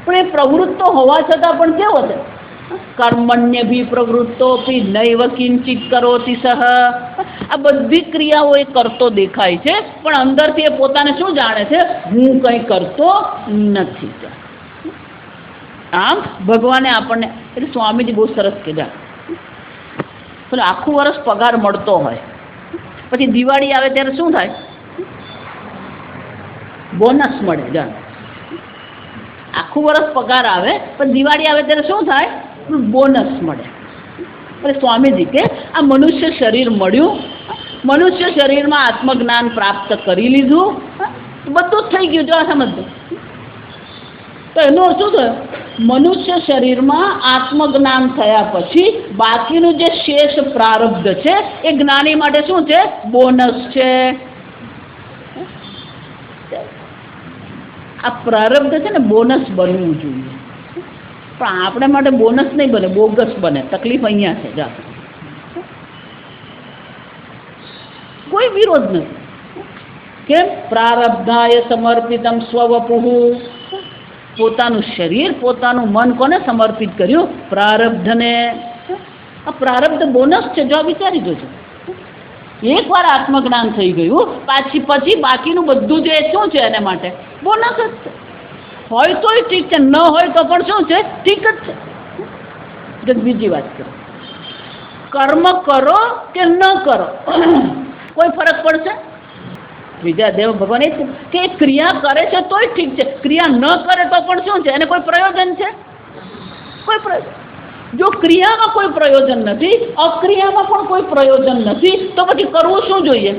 પણ એ પ્રવૃત્તો હોવા છતાં પણ કેવો છે? કર્મણ્યભી પ્રવૃત્તોપી નૈવ કિંચિત કરોતિ સહ. આ બધી ક્રિયાઓ એ કરતો દેખાય છે, પણ અંદરથી એ પોતાને શું જાણે છે? હું કંઈ કરતો નથી. આમ ભગવાને આપણને, એટલે સ્વામીજી બહુ સરસ કીધા, એટલે આખું વર્ષ પગાર મળતો હોય, પછી દિવાળી આવે ત્યારે શું થાય? બોનસ મળે. જાણ આખું વર્ષ પગાર આવે પણ દિવાળી આવે ત્યારે શું થાય? બોનસ મળે. એટલે સ્વામીજી કે આ મનુષ્ય શરીર મળ્યું, મનુષ્ય શરીરમાં આત્મજ્ઞાન પ્રાપ્ત કરી લીધું, બધું જ થઈ ગયું. જો આ સમજો તો એનો અર્થ શું થયો? મનુષ્ય શરીરમાં આત્મજ્ઞાન થયા પછી બાકીનું જે શેષ પ્રારબ્ધ છે એ જ્ઞાની માટે શું છે? બોનસ છે. આ પ્રારબ્ધ છે ને બોનસ બનવું જોઈએ, પણ આપણે માટે બોનસ નહીં બને, બોગસ બને. તકલીફ અહીંયા છે. જા કોઈ વિરોધ નથી. કેમ? પ્રારબ્ધાય સમર્પિતમ સ્વવપુઃ. પોતાનું શરીર, પોતાનું મન કોને સમર્પિત કર્યું? પ્રારબ્ધને. આ પ્રારબ્ધ બોનસ છે. જો વિચારી જોજો, એકવાર આત્મજ્ઞાન થઈ ગયું પછી બાકીનું બધું જે શું છે એને માટે બોનસ જ છે. હોય તોય ઠીક છે, ન હોય તો પણ શું છે? ઠીક જ છે. બીજી વાત કરો, કર્મ કરો કે ન કરો કોઈ ફરક પડશે? બીજા દેવ ભગવાન એ છે કે ક્રિયા કરે છે તોય ઠીક છે, ક્રિયા ન કરે તો પણ શું છે? એને કોઈ પ્રયોજન છે? કોઈ પ્રયોજન. જો ક્રિયામાં કોઈ પ્રયોજન નથી, અક્રિયામાં પણ કોઈ પ્રયોજન નથી, તો પછી કરવું શું જોઈએ?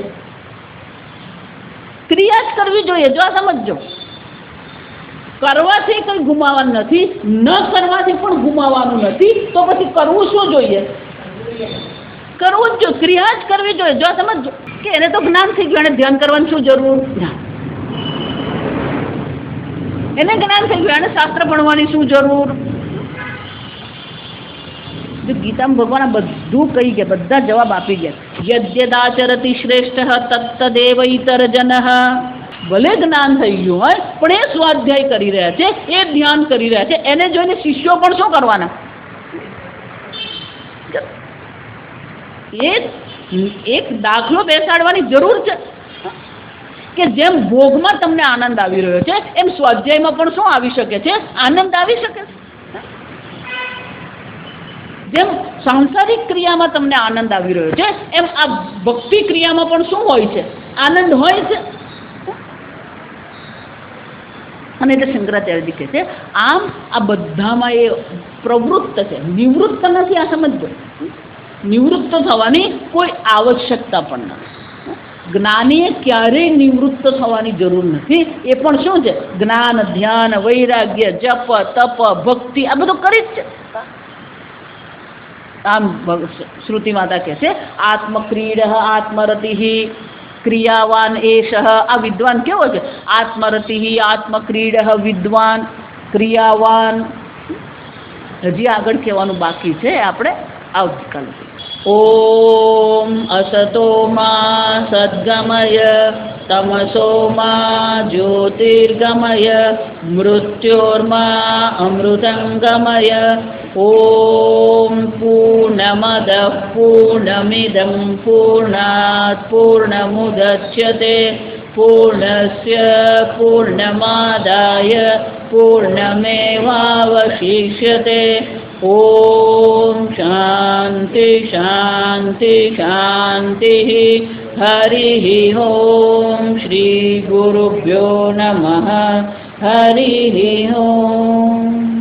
ક્રિયા જ કરવી જોઈએ. જો આ સમજો, કરવાથી કંઈ ગુમાવવાનું નથી, ન કરવાથી પણ ગુમાવવાનું નથી, તો પછી કરવું શું જોઈએ? કરવું જ જોઈએ, ક્રિયા જ કરવી જોઈએ. જો સમજો કે એને તો જ્ઞાન થઈ ગયું, એને ધ્યાન કરવાની શું જરૂર? એને જ્ઞાન થઈ ગયું, એને શાસ્ત્ર ભણવાની શું જરૂર? ગીતામાં ભગવાન બધું કહી ગયા, બધા જવાબ આપી ગયા. યદ્યદાચરતિ શ્રેષ્ઠ તત્તદેવ ઇતર જનઃ. ભલે જ્ઞાન થઈ ગયું હોય પણ એ સ્વાધ્યાય કરી રહ્યા છે, એ ધ્યાન કરી રહ્યા છે, એને જોઈને શિષ્યો પણ શું કરવાના? એક દાખલો બેસાડવાની જરૂર છે કે જેમ ભોગમાં તમને આનંદ આવી રહ્યો છે એમ સ્વાધ્યાયમાં પણ શું આવી શકે છે? આનંદ આવી શકે છે. જેમ સાંસારિક ક્રિયામાં તમને આનંદ આવી રહ્યો છે એમ આ ભક્તિ ક્રિયામાં પણ શું હોય છે? આનંદ હોય છે. અને એટલે શંકરાચાર્યજી કહે છે આમ આ બધામાં એ પ્રવૃત્ત છે, નિવૃત્ત નથી. આ સમજો, નિવૃત્ત થવાની કોઈ આવશ્યકતા પણ નથી. જ્ઞાનીએ ક્યારેય નિવૃત્ત થવાની જરૂર નથી. એ પણ શું છે? જ્ઞાન, ધ્યાન, વૈરાગ્ય, જપ, તપ, ભક્તિ આ બધું કરી જ છે. આમ શ્રુતિ માતા કહે છે આત્મક્રીડ આત્મરતિ ક્રિયાવાન એષ. આ વિદ્વાન કેવો છે? આત્મરતિ આત્મક્રીડ વિદ્વાન ક્રિયાવાન. હજી આગળ કહેવાનું બાકી છે, આપણે આવતીકાલે. ઓમ અસતો મા સદ્ગમય તમસો મા જ્યોતિર્ગમય મૃત્યોર્મા અમૃતંગમય. ઓમ પૂર્ણમદ પૂર્ણમિદં પૂર્ણાત પૂર્ણમુદચ્યતે પૂર્ણસ્ય પૂર્ણમાદાય પૂર્ણમેવાવશિષ્યતે. ઓમ શાંતિ શાંતિ શાંતિ. હરિ ઓમ શ્રી ગુરુભ્યો નમઃ. હરિ ઓમ.